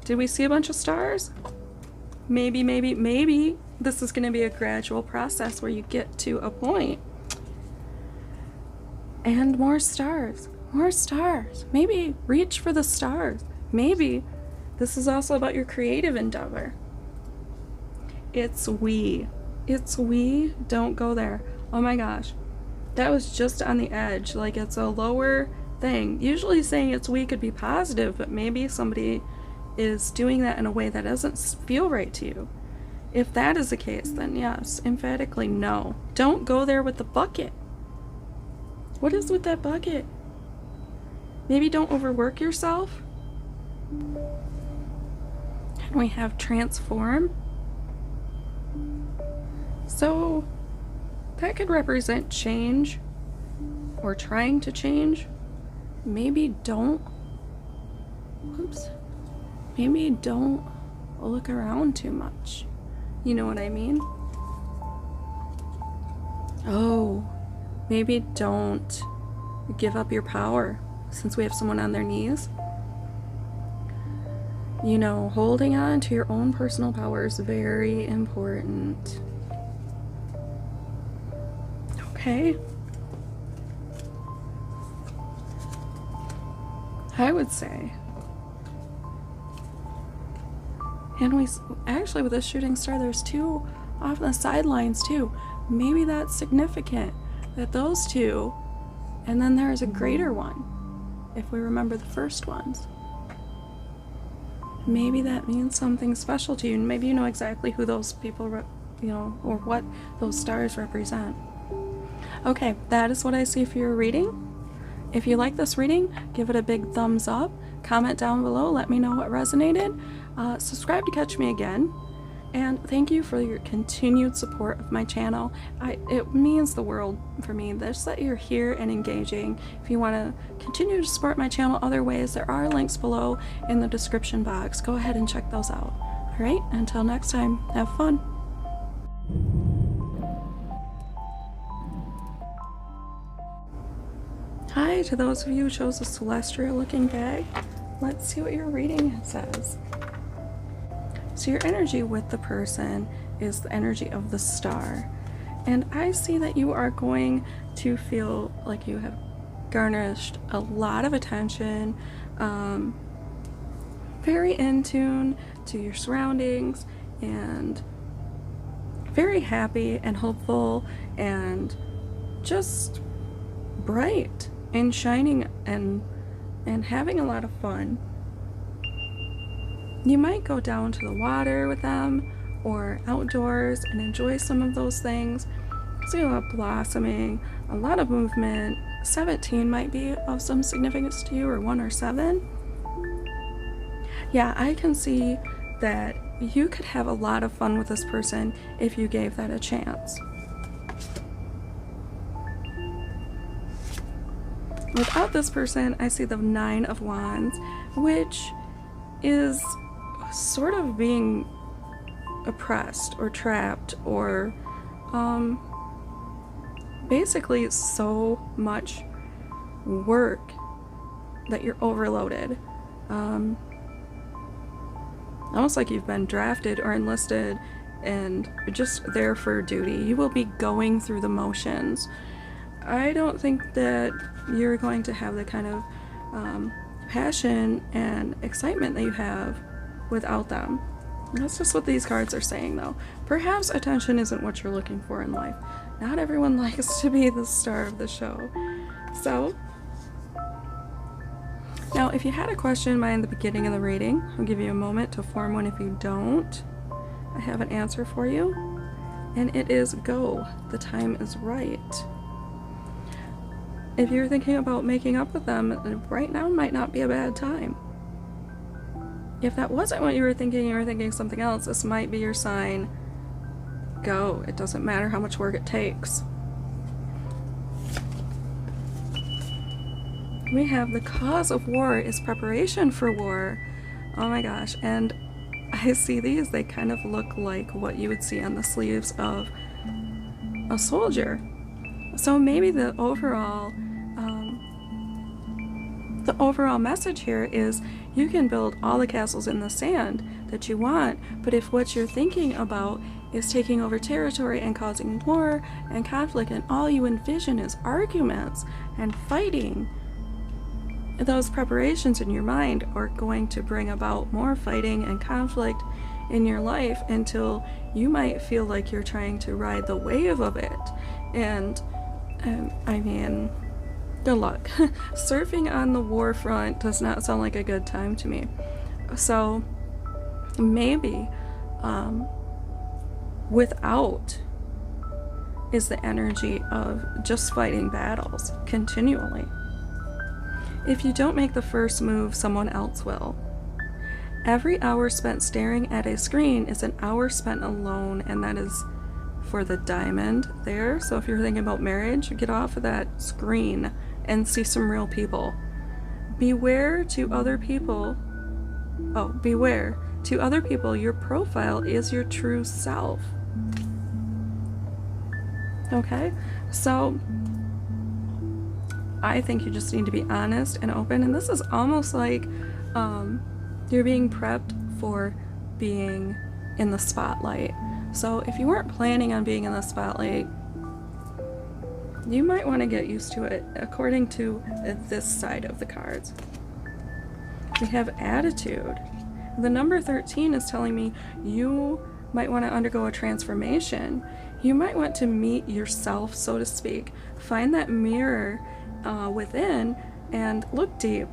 Did we see a bunch of stars? Maybe, maybe, maybe this is going to be a gradual process where you get to a point. And more stars. More stars. Maybe reach for the stars. Maybe this is also about your creative endeavor. It's we. It's we, don't go there. Oh my gosh. That was just on the edge. Like, it's a lower thing. Usually saying it's we could be positive, but maybe somebody is doing that in a way that doesn't feel right to you. If that is the case, then yes, emphatically no. Don't go there with the bucket. What is with that bucket? Maybe don't overwork yourself. And we have transform. So that could represent change or trying to change. Maybe don't, maybe don't look around too much. You know what I mean? Oh, maybe don't give up your power, since we have someone on their knees. You know, holding on to your own personal power is very important. Okay. I would say. And we actually, with this shooting star, there's two off the sidelines too. Maybe that's significant, that those two, and then there's a greater one, if we remember the first ones. Maybe that means something special to you, and maybe you know exactly who those people, you know, or what those stars represent. Okay, that is what I see for your reading. If you like this reading, give it a big thumbs up. Comment down below, let me know what resonated. Subscribe to catch me again. And thank you for your continued support of my channel. It means the world for me just that you're here and engaging. If you want to continue to support my channel other ways, there are links below in the description box. Go ahead and check those out. Alright, until next time, have fun. Hi to those of you who chose a celestial looking bag. Let's see what your reading says. So your energy with the person is the energy of the star. And I see that you are going to feel like you have garnished a lot of attention, very in tune to your surroundings, and very happy and hopeful and just bright and shining and having a lot of fun. You might go down to the water with them or outdoors and enjoy some of those things. So you have blossoming, a lot of movement. 17 might be of some significance to you, or 1 or 7. Yeah, I can see that you could have a lot of fun with this person if you gave that a chance. Without this person, I see the 9 of Wands, which is sort of being oppressed or trapped, or basically so much work that you're overloaded. Almost like you've been drafted or enlisted and you're just there for duty. You will be going through the motions. I don't think that you're going to have the kind of passion and excitement that you have without them. That's just what these cards are saying, though. Perhaps attention isn't what you're looking for in life. Not everyone likes to be the star of the show. So, now if you had a question in mind at the beginning of the reading, I'll give you a moment to form one. If you don't, I have an answer for you. And it is go. The time is right. If you're thinking about making up with them, right now might not be a bad time. If that wasn't what you were thinking something else, this might be your sign. Go. It doesn't matter how much work it takes. We have the cause of war is preparation for war. Oh my gosh. And I see these, they kind of look like what you would see on the sleeves of a soldier. So maybe the overall message here is you can build all the castles in the sand that you want, but if what you're thinking about is taking over territory and causing war and conflict, and all you envision is arguments and fighting, those preparations in your mind are going to bring about more fighting and conflict in your life until you might feel like you're trying to ride the wave of it. And I mean, good luck. Surfing on the war front does not sound like a good time to me. So maybe without is the energy of just fighting battles continually. If you don't make the first move, someone else will. Every hour spent staring at a screen is an hour spent alone, and that is for the diamond there. So if you're thinking about marriage, get off of that screen and see some real people. Beware to other people, your profile is your true self. Okay, so I think you just need to be honest and open, and this is almost like you're being prepped for being in the spotlight. So if you weren't planning on being in the spotlight, you might want to get used to it according to this side of the cards. We have attitude. The number 13 is telling me you might want to undergo a transformation. You might want to meet yourself, so to speak. Find that mirror within and look deep,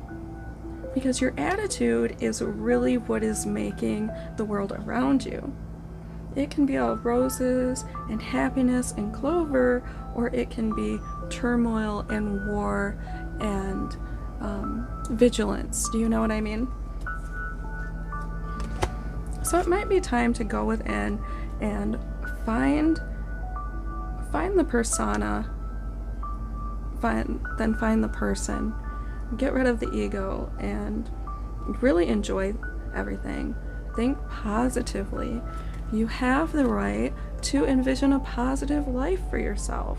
because your attitude is really what is making the world around you. It can be all roses and happiness and clover, or it can be turmoil and war and vigilance. Do you know what I mean? So it might be time to go within and find the persona, then find the person. Get rid of the ego and really enjoy everything. Think positively. You have the right to envision a positive life for yourself.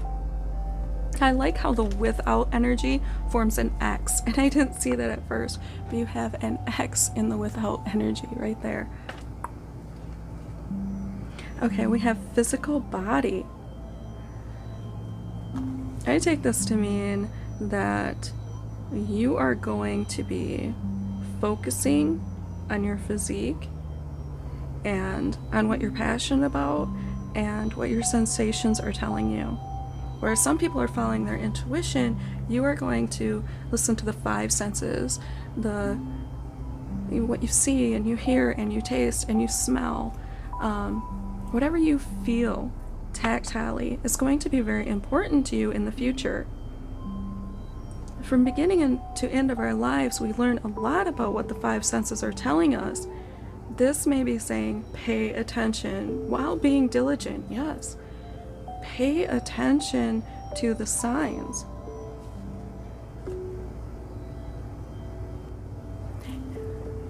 I like how the without energy forms an X, and I didn't see that at first, but you have an X in the without energy right there. Okay, we have physical body. I take this to mean that you are going to be focusing on your physique and on what you're passionate about and what your sensations are telling you. Whereas some people are following their intuition, you are going to listen to the five senses, what you see and you hear and you taste and you smell. Whatever you feel tactilely is going to be very important to you in the future. From beginning to end of our lives, we learn a lot about what the five senses are telling us. This may be saying, pay attention while being diligent. Yes. Pay attention to the signs.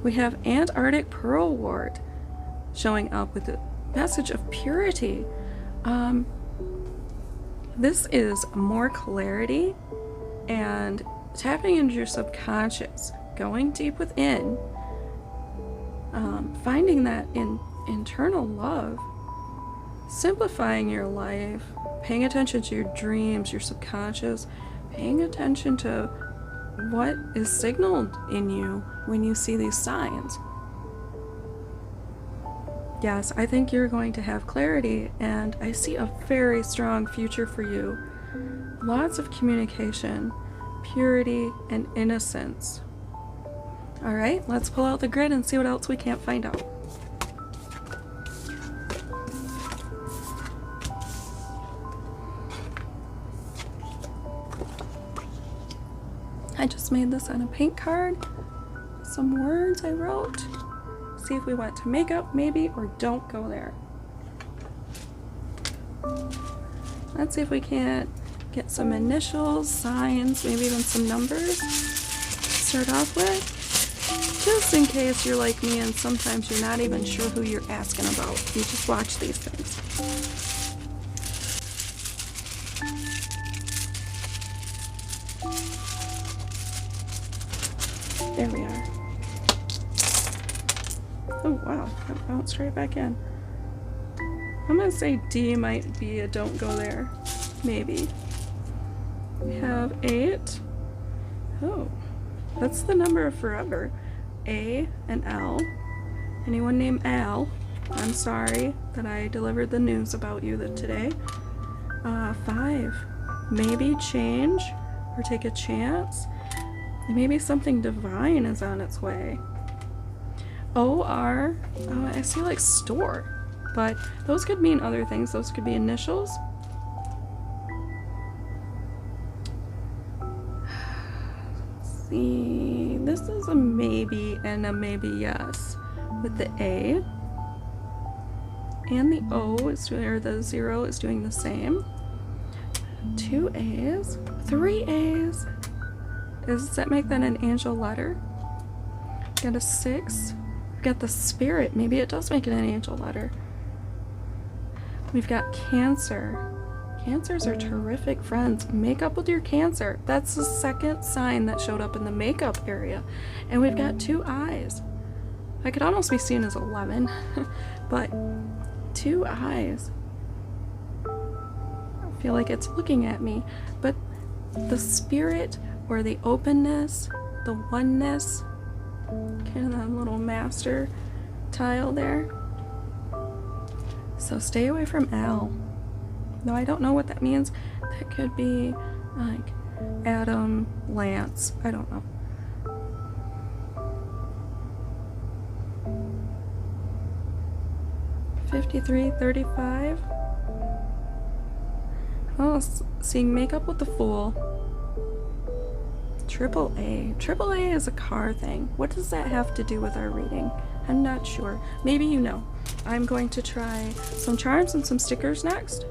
We have Antarctic pearlwort showing up with the message of purity. This is more clarity and tapping into your subconscious, going deep within, finding that internal love, simplifying your life, paying attention to your dreams, your subconscious, paying attention to what is signaled in you when you see these signs. Yes, I think you're going to have clarity, and I see a very strong future for you. Lots of communication, purity, and innocence. All right, let's pull out the grid and see what else we can't find out. I just made this on a paint card. Some words I wrote. See if we went to makeup, maybe, or don't go there. Let's see if we can't get some initials, signs, maybe even some numbers to start off with. Just in case you're like me and sometimes you're not even sure who you're asking about. You just watch these things. There we are. Oh wow, that bounced right back in. I'm gonna say D might be a don't go there. Maybe. We have 8. Oh, that's the number of forever. A and L. Anyone named Al? I'm sorry that I delivered the news about you today. 5. Maybe change or take a chance. Maybe something divine is on its way. OR, I see like store, but those could mean other things. Those could be initials. Let's see, this is a maybe and a maybe yes with the A. And the O is doing, or the 0 is doing the same. 2 A's, 3 A's. Does that make that an angel letter? Got a 6. We've got the Spirit. Maybe it does make it an angel letter. We've got Cancer. Cancers are terrific friends. Make up with your Cancer. That's the second sign that showed up in the makeup area. And we've got 2 eyes. I could almost be seen as 11, but 2 eyes. I feel like it's looking at me, but the Spirit or the openness, the oneness, kind of that little master tile there. So stay away from L. No, I don't know what that means. That could be like Adam, Lance, I don't know. $53.35. Oh, seeing makeup with the Fool. AAA. AAA is a car thing. What does that have to do with our reading? I'm not sure. Maybe you know. I'm going to try some charms and some stickers next.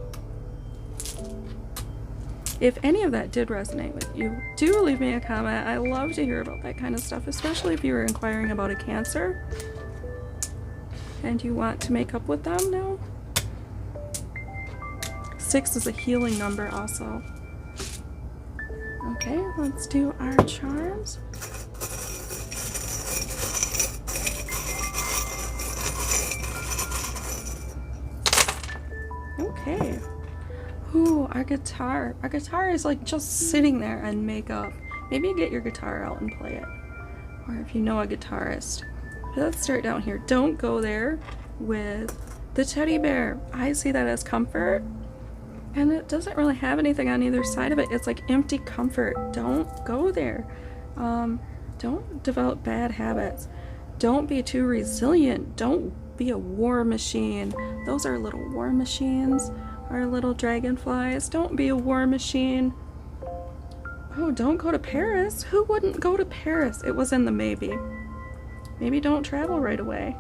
If any of that did resonate with you, do leave me a comment. I love to hear about that kind of stuff, especially if you were inquiring about a Cancer and you want to make up with them now. 6 is a healing number also. Okay, let's do our charms. Okay. Ooh, our guitar. Our guitar is like just sitting there and makeup. Maybe get your guitar out and play it. Or if you know a guitarist. But let's start down here. Don't go there with the teddy bear. I see that as comfort. And it doesn't really have anything on either side of it. It's like empty comfort. Don't go there. Don't develop bad habits. Don't be too resilient. Don't be a war machine. Those are little war machines. Our little dragonflies. Don't be a war machine. Oh, don't go to Paris. Who wouldn't go to Paris? It was in the maybe. Maybe don't travel right away.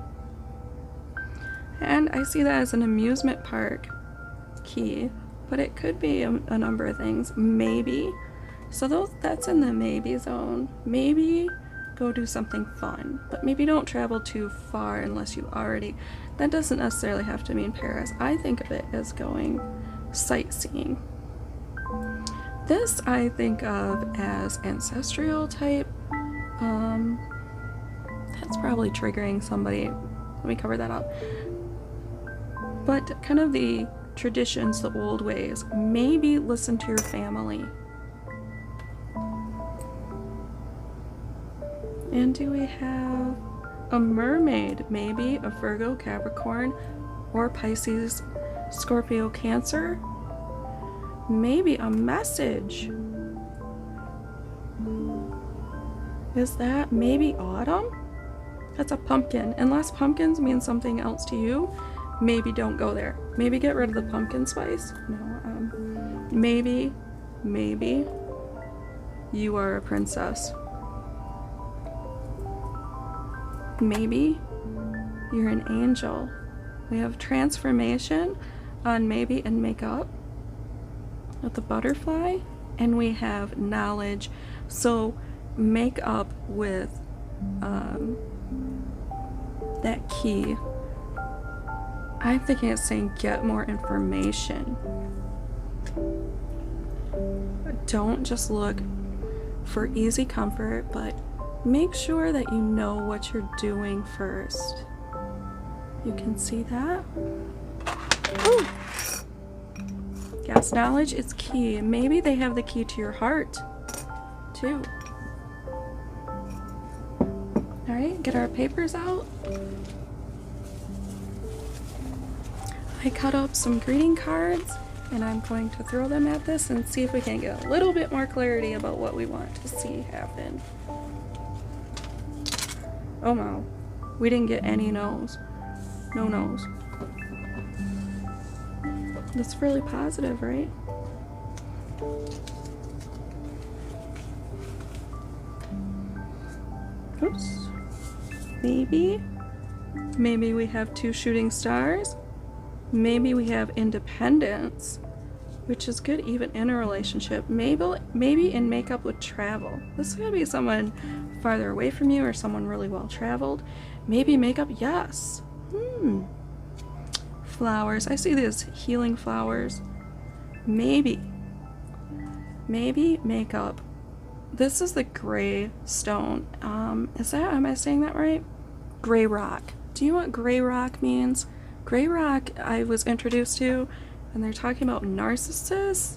And I see that as an amusement park key, but it could be a number of things. Maybe. So that's in the maybe zone. Maybe go do something fun, but maybe don't travel too far unless you already. That doesn't necessarily have to mean Paris. I think of it as going sightseeing. This I think of as ancestral type. That's probably triggering somebody. Let me cover that up. But kind of the traditions, the old ways. Maybe listen to your family. And do we have a mermaid? Maybe a Virgo, Capricorn, or Pisces, Scorpio, Cancer. Maybe a message. Is that maybe autumn? That's a pumpkin. Unless pumpkins mean something else to you, maybe don't go there. Maybe get rid of the pumpkin spice. No, maybe you are a princess. Maybe you're an angel. We have transformation on maybe and makeup with the butterfly, and we have knowledge. So make up with that key. I'm thinking it's saying get more information. Don't just look for easy comfort, but make sure that you know what you're doing first. You can see that? Ooh. Yes, knowledge is key. Maybe they have the key to your heart, too. Alright, get our papers out. I cut up some greeting cards and I'm going to throw them at this and see if we can get a little bit more clarity about what we want to see happen. Oh no, we didn't get any no's. No no's. That's really positive, right? Oops. Maybe we have 2 shooting stars. Maybe we have independence, which is good even in a relationship. Maybe in makeup with travel. This could be someone farther away from you or someone really well traveled. Maybe makeup, yes. Flowers. I see these healing flowers. Maybe makeup. This is the gray stone. Am I saying that right? Gray rock. Do you know what gray rock means? Gray rock I was introduced to, and they're talking about narcissists.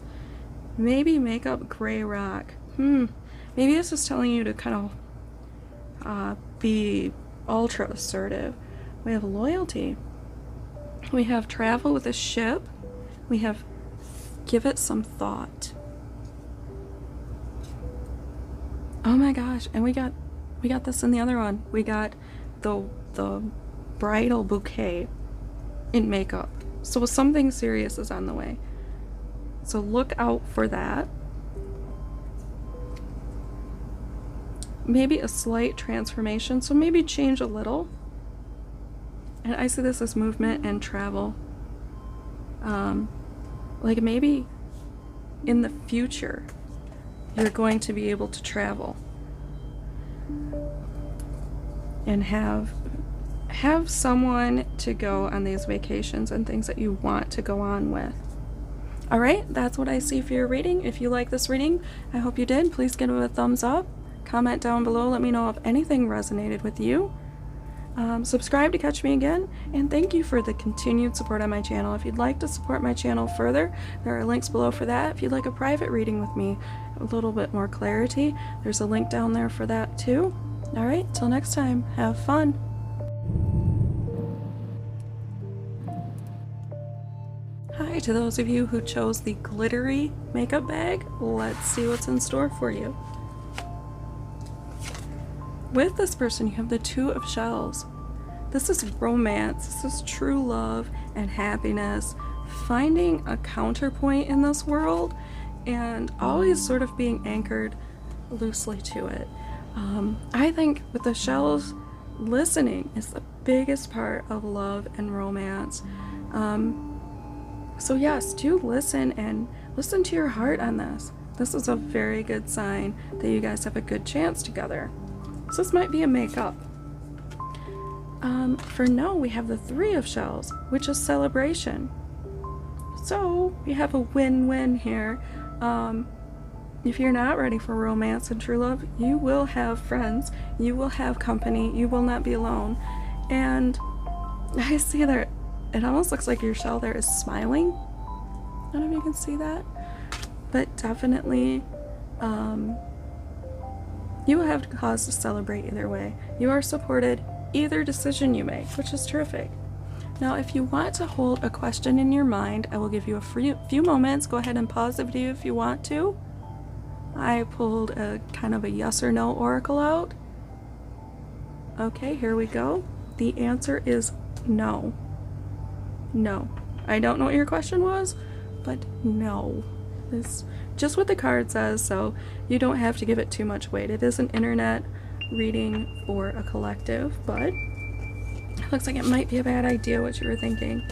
Maybe makeup gray rock. Maybe this is telling you to kind of be ultra assertive. We have loyalty. We have travel with a ship. We have give it some thought. Oh my gosh, and we got this in the other one. We got the bridal bouquet in makeup. So something serious is on the way. So look out for that. Maybe a slight transformation, so maybe change a little. And I see this as movement and travel. Like maybe in the future you're going to be able to travel and have someone to go on these vacations and things that you want to go on with. All right, that's what I see for your reading. If you like this reading, I hope you did. Please give it a thumbs up. Comment down below. Let me know if anything resonated with you. Subscribe to catch me again, and thank you for the continued support on my channel. If you'd like to support my channel further, there are links below for that. If you'd like a private reading with me, a little bit more clarity, there's a link down there for that too. All right, till next time, have fun. Hi to those of you who chose the glittery makeup bag. Let's see what's in store for you. With this person, you have the 2 of shells. This is romance, this is true love and happiness, finding a counterpoint in this world and always sort of being anchored loosely to it. I think with the shells, listening is the biggest part of love and romance. So yes, do listen and listen to your heart on this. This is a very good sign that you guys have a good chance together. So this might be a makeup. For no, we have the 3 of shells, which is celebration. So we have a win-win here. If you're not ready for romance and true love, you will have friends, you will have company, you will not be alone. And I see there, it almost looks like your shell there is smiling. I don't know if you can see that, but definitely you will have cause to celebrate either way. You are supported either decision you make, which is terrific. Now, if you want to hold a question in your mind, I will give you a few moments. Go ahead and pause the video if you want to. I pulled a kind of a yes or no oracle out. Okay, here we go. The answer is no. No. I don't know what your question was, but no. It's just what the card says, so you don't have to give it too much weight. It is an internet reading for a collective, but it looks like it might be a bad idea what you were thinking.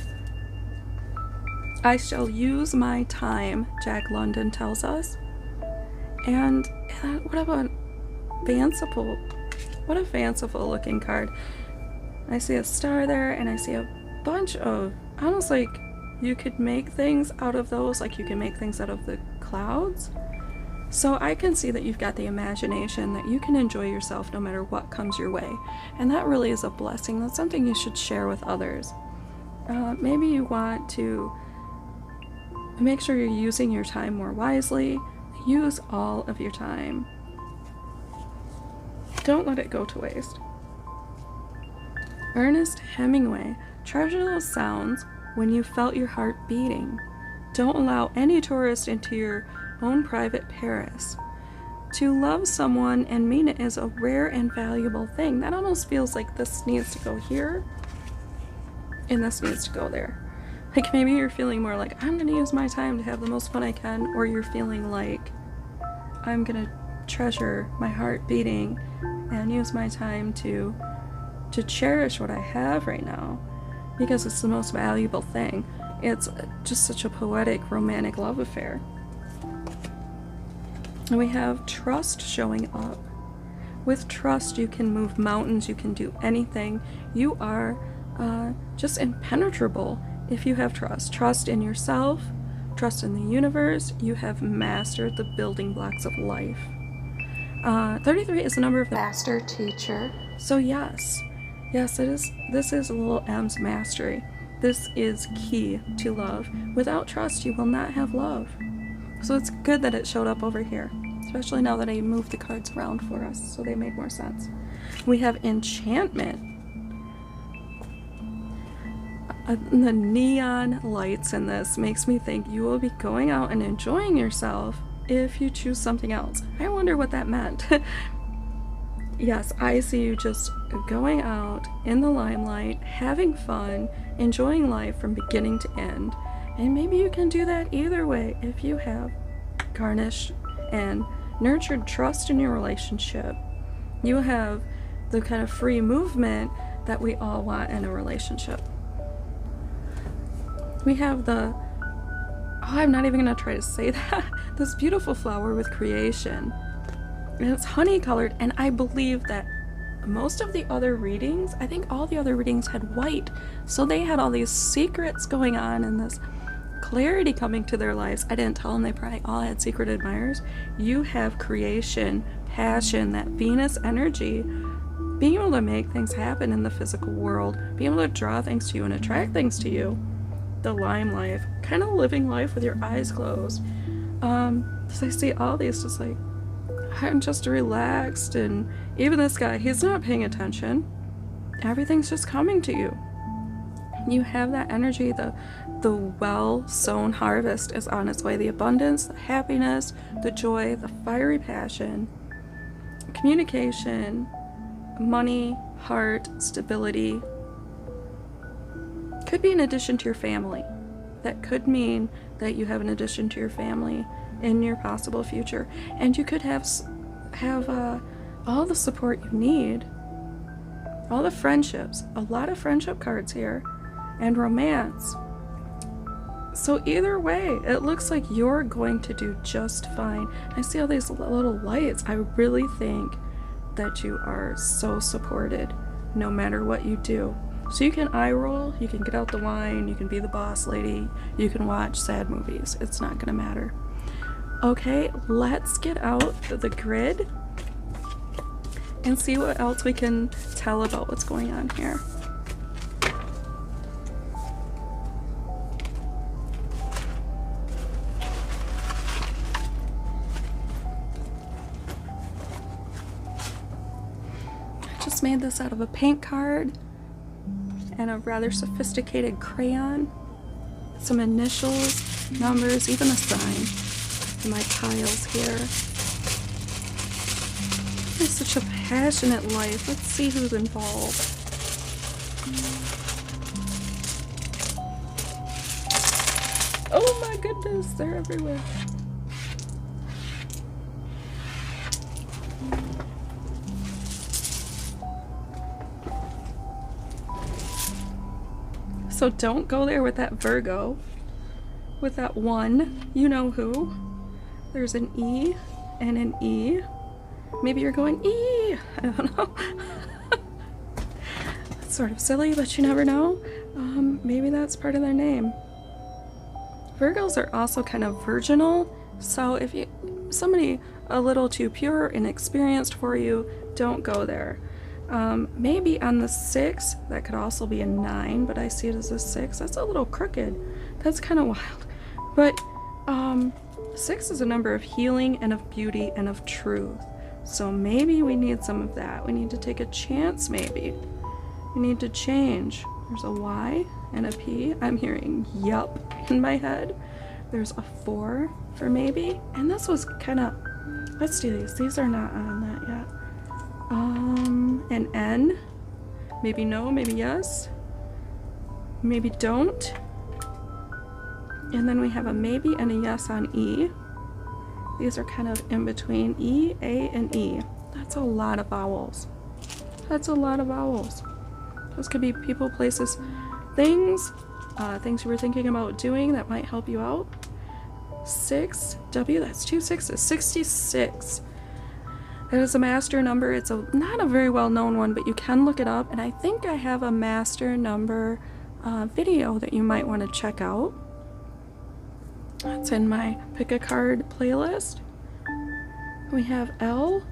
I shall use my time, Jack London tells us. And what about fanciful? What a fanciful looking card. I see a star there, and I see a bunch of, almost like you could make things out of those, like you can make things out of the clouds. So I can see that you've got the imagination, that you can enjoy yourself no matter what comes your way. And that really is a blessing. That's something you should share with others. Maybe you want to make sure you're using your time more wisely. Use all of your time. Don't let it go to waste. Ernest Hemingway, treasure those sounds, when you felt your heart beating. Don't allow any tourist into your own private Paris. To love someone and mean it is a rare and valuable thing. That almost feels like this needs to go here and this needs to go there. Like maybe you're feeling more like, I'm gonna use my time to have the most fun I can, or you're feeling like, I'm gonna treasure my heart beating and use my time to cherish what I have right now, because it's the most valuable thing. It's just such a poetic, romantic love affair. And we have trust showing up. With trust, you can move mountains, you can do anything. You are just impenetrable if you have trust. Trust in yourself, trust in the universe. You have mastered the building blocks of life. 33 is the number of the master teacher. So yes, it is. This is little M's mastery. This is key to love. Without trust, you will not have love. So it's good that it showed up over here, especially now that I moved the cards around for us, so they made more sense. We have enchantment. The neon lights in this makes me think you will be going out and enjoying yourself if you choose something else. I wonder what that meant. Yes, I see you just going out in the limelight, having fun, enjoying life from beginning to end. And maybe you can do that either way if you have garnished and nurtured trust in your relationship. You have the kind of free movement that we all want in a relationship. We have the, I'm not even going to try to say that, this beautiful flower with creation. And it's honey colored, and I believe that most of the other readings, I think all the other readings had white, so they had all these secrets going on and this clarity coming to their lives. I didn't tell them they probably all had secret admirers. You have creation, passion, that Venus energy, being able to make things happen in the physical world, being able to draw things to you and attract things to you. The lime life, kind of living life with your eyes closed. So I see all these just like, I'm just relaxed, and even this guy, he's not paying attention. Everything's just coming to you. You have that energy, the well-sown harvest is on its way. The abundance, the happiness, the joy, the fiery passion, communication, money, heart, stability. Could be an addition to your family. That could mean that you have an addition to your family in your possible future, and you could have all the support you need, all the friendships, a lot of friendship cards here, and romance. So either way, it looks like you're going to do just fine. I see all these little lights. I really think that you are so supported no matter what you do. So you can eye roll, you can get out the wine, you can be the boss lady, you can watch sad movies. It's not gonna matter. Okay, let's get out the grid and see what else we can tell about what's going on here. I just made this out of a paint card and a rather sophisticated crayon. Some initials, numbers, even a sign. My piles here. It's such a passionate life. Let's see who's involved. Oh my goodness, they're everywhere. So don't go there with that Virgo, with that one, you know who. There's an E and an E. Maybe you're going, E! I don't know. That's sort of silly, but you never know. Maybe that's part of their name. Virgos are also kind of virginal, so if somebody a little too pure and experienced for you, don't go there. Maybe on the 6, that could also be a 9, but I see it as a 6. That's a little crooked. That's kind of wild. But 6 is a number of healing and of beauty and of truth. So maybe we need some of that. We need to take a chance, maybe. We need to change. There's a Y and a P. I'm hearing yup in my head. There's a 4 for maybe, and this was kind of, let's do these. These are not on that yet. An N, maybe no, maybe yes, maybe don't. And then we have a maybe and a yes on E. These are kind of in between E, A, and E. That's a lot of vowels. That's a lot of vowels. Those could be people, places, things, things you were thinking about doing that might help you out. 6, W, that's 2 6s, 66. It is a master number. It's not a very well-known one, but you can look it up. And I think I have a master number video that you might want to check out. It's in my pick a card playlist. We have L.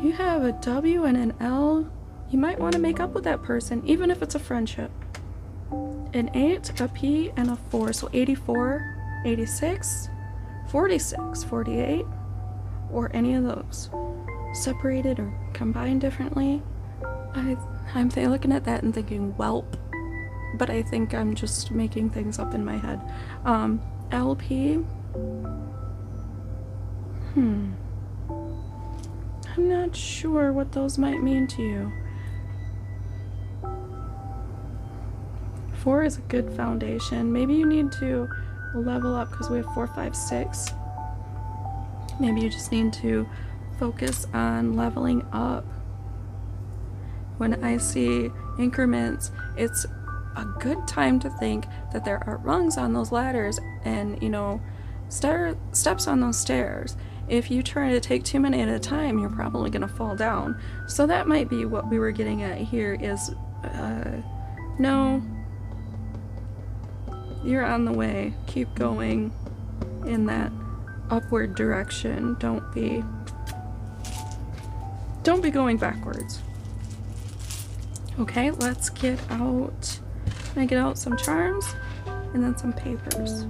You have a W and an L. You might want to make up with that person, even if it's a friendship. An 8, a P, and a 4. So 84, 86, 46, 48, or any of those. Separated or combined differently. I'm looking at that and thinking whelp, but I think I'm just making things up in my head. LP. I'm not sure what those might mean to you. 4 is a good foundation. Maybe you need to level up because we have 4, 5, 6. Maybe you just need to focus on leveling up. When I see increments, it's a good time to think that there are rungs on those ladders and, you know, steps on those stairs. If you try to take too many at a time, you're probably going to fall down. So that might be what we were getting at here is, no, you're on the way. Keep going in that upward direction. Don't be going backwards. Okay, let's get out. I get out some charms and then some papers.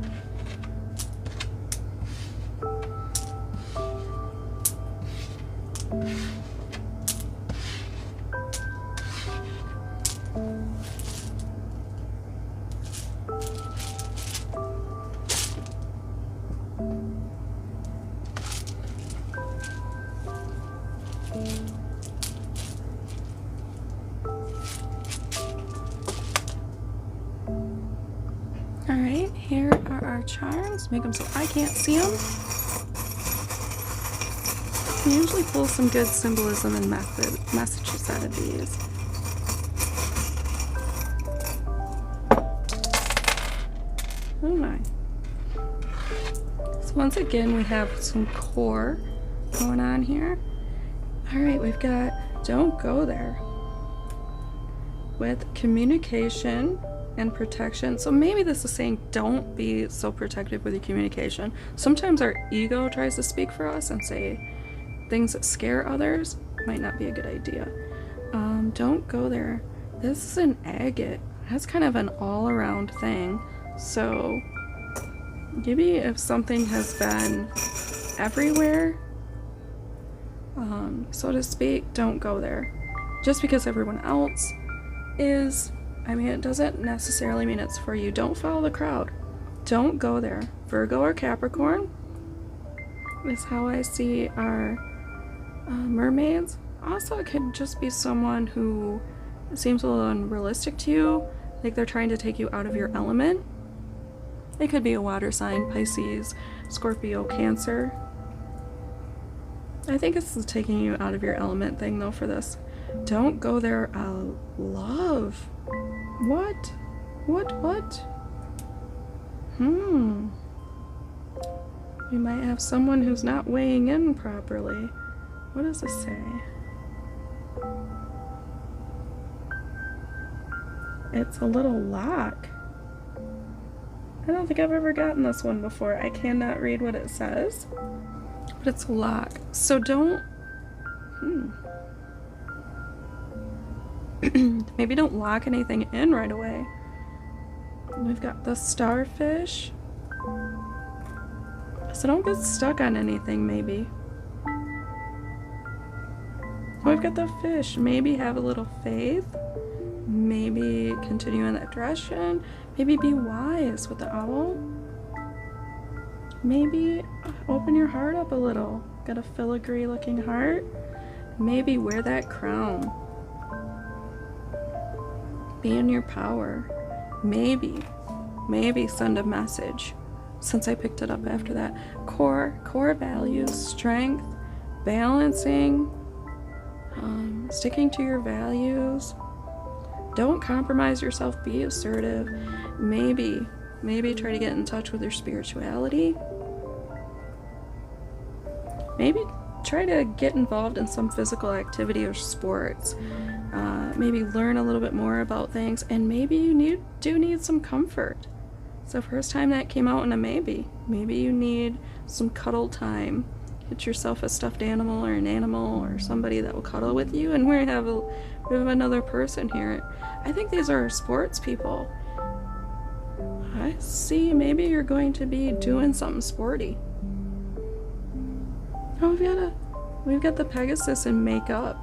Alright, here are our charms. Make them so I can't see them. We usually pull some good symbolism and messages out of these. Oh my. So once again, we have some core going on here. Alright, we've got don't go there. With communication and protection. So maybe this is saying don't be so protective with your communication. Sometimes our ego tries to speak for us and say things that scare others. Might not be a good idea. Don't go there. This is an agate. That's kind of an all-around thing. So maybe if something has been everywhere, so to speak, don't go there. Just because everyone else is, I mean, it doesn't necessarily mean it's for you. Don't follow the crowd. Don't go there. Virgo or Capricorn is how I see our mermaids. Also, it could just be someone who seems a little unrealistic to you, like they're trying to take you out of your element. It could be a water sign, Pisces, Scorpio, Cancer. I think it's the taking you out of your element thing though for this. Don't go there. Love. What? What? We might have someone who's not weighing in properly. What does this say? It's a little lock. I don't think I've ever gotten this one before. I cannot read what it says, but it's a lock. So don't, maybe don't lock anything in right away. We've got the starfish. So don't get stuck on anything, maybe. We've got the fish. Maybe have a little faith. maybe continue in that direction. Maybe be wise with the owl. Maybe open your heart up a little. Got a filigree looking heart. Maybe wear that crown. Be in your power. Maybe send a message. Since I picked it up after that. Core values, strength, balancing, sticking to your values. Don't compromise yourself, be assertive. Maybe try to get in touch with your spirituality. Maybe try to get involved in some physical activity or sports. Maybe learn a little bit more about things, and maybe you do need some comfort. So first time that came out in a maybe. Maybe you need some cuddle time. Get yourself a stuffed animal or an animal or somebody that will cuddle with you, and we have another person here. I think these are sports people. I see maybe you're going to be doing something sporty. Oh, we've got the Pegasus in makeup.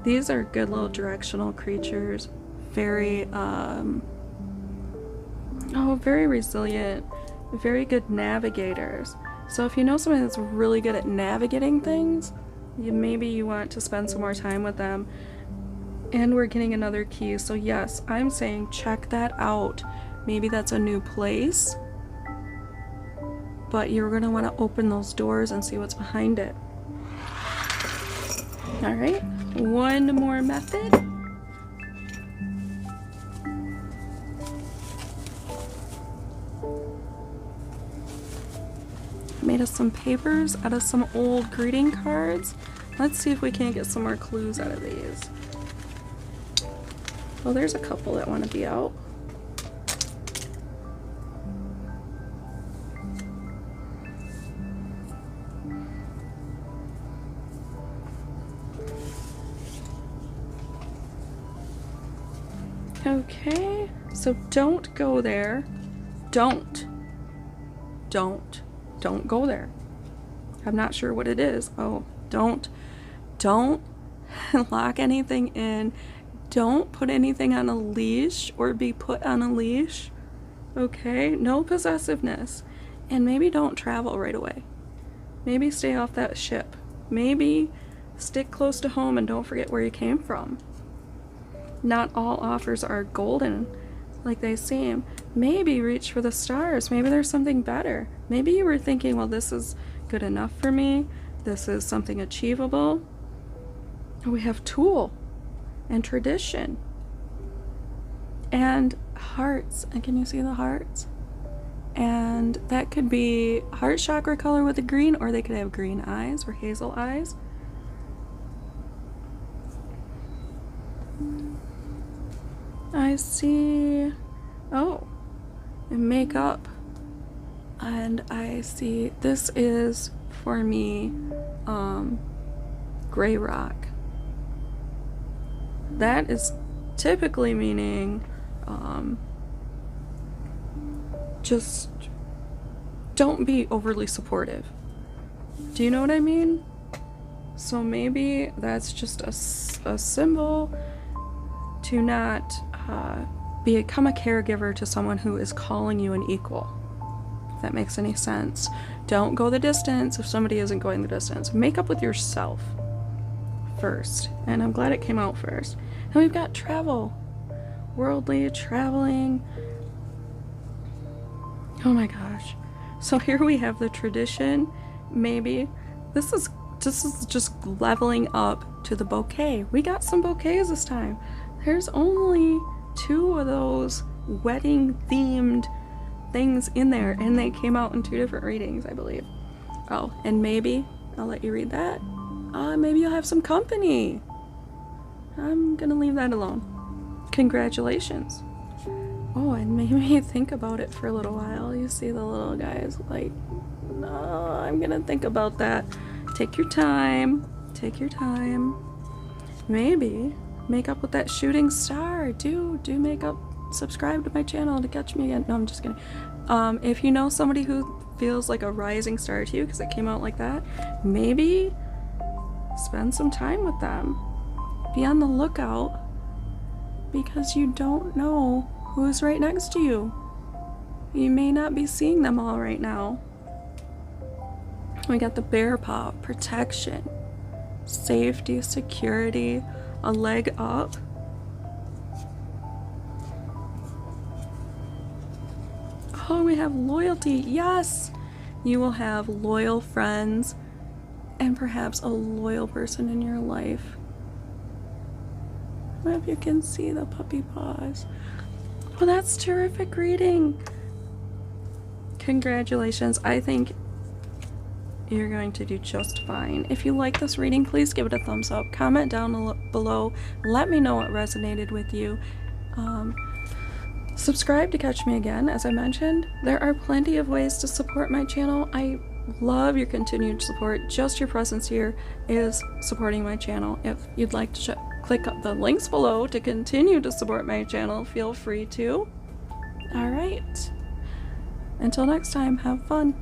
These are good little directional creatures. Very, very resilient, very good navigators. So if you know somebody that's really good at navigating things, maybe you want to spend some more time with them. And we're getting another key. So yes, I'm saying check that out. Maybe that's a new place, but you're going to want to open those doors and see what's behind it. All right, one more method. Made us some papers out of some old greeting cards. Let's see if we can't get some more clues out of these. Well, there's a couple that want to be out. Okay, so don't go there. Don't go there. I'm not sure what it is. Oh, don't lock anything in. Don't put anything on a leash or be put on a leash. Okay, no possessiveness. And maybe don't travel right away. Maybe stay off that ship. Maybe stick close to home and don't forget where you came from. Not all offers are golden like they seem. Maybe reach for the stars. Maybe there's something better. Maybe you were thinking, well, this is good enough for me. This is something achievable. We have tool and tradition and hearts. And can you see the hearts? And that could be heart chakra color with a green, or they could have green eyes or hazel eyes. I see, oh, and makeup. And I see, this is for me, gray rock. That is typically meaning, just don't be overly supportive. Do you know what I mean? So maybe that's just a symbol to not become a caregiver to someone who is calling you an equal. If that makes any sense. Don't go the distance if somebody isn't going the distance. Make up with yourself first. And I'm glad it came out first. And we've got travel. Worldly, traveling. Oh my gosh. So here we have the tradition. Maybe this is just leveling up to the bouquet. We got some bouquets this time. There's only 2 of those wedding themed things in there, and they came out in 2 different readings, I believe. Oh, and maybe I'll let you read that. Maybe you'll have some company. I'm gonna leave that alone. Congratulations. Oh, and made me think about it for a little while. You see the little guys like, no, I'm gonna think about that. Take your time. Take your time. Maybe make up with that shooting star. Do make up. Subscribe to my channel to catch me again. No, I'm just kidding. If you know somebody who feels like a rising star to you, because it came out like that, maybe spend some time with them. Be on the lookout because you don't know who's right next to you. You may not be seeing them all right now. We got the bear paw, protection, safety, security, a leg up. Oh, we have loyalty. Yes! You will have loyal friends and perhaps a loyal person in your life. I don't know if you can see the puppy paws. Well, that's terrific reading. Congratulations. I think you're going to do just fine. If you like this reading, please give it a thumbs up. Comment down below. Let me know what resonated with you. Subscribe to catch me again, as I mentioned. There are plenty of ways to support my channel. I love your continued support. Just your presence here is supporting my channel. If you'd like to click the links below to continue to support my channel, feel free to. Alright. Until next time, have fun.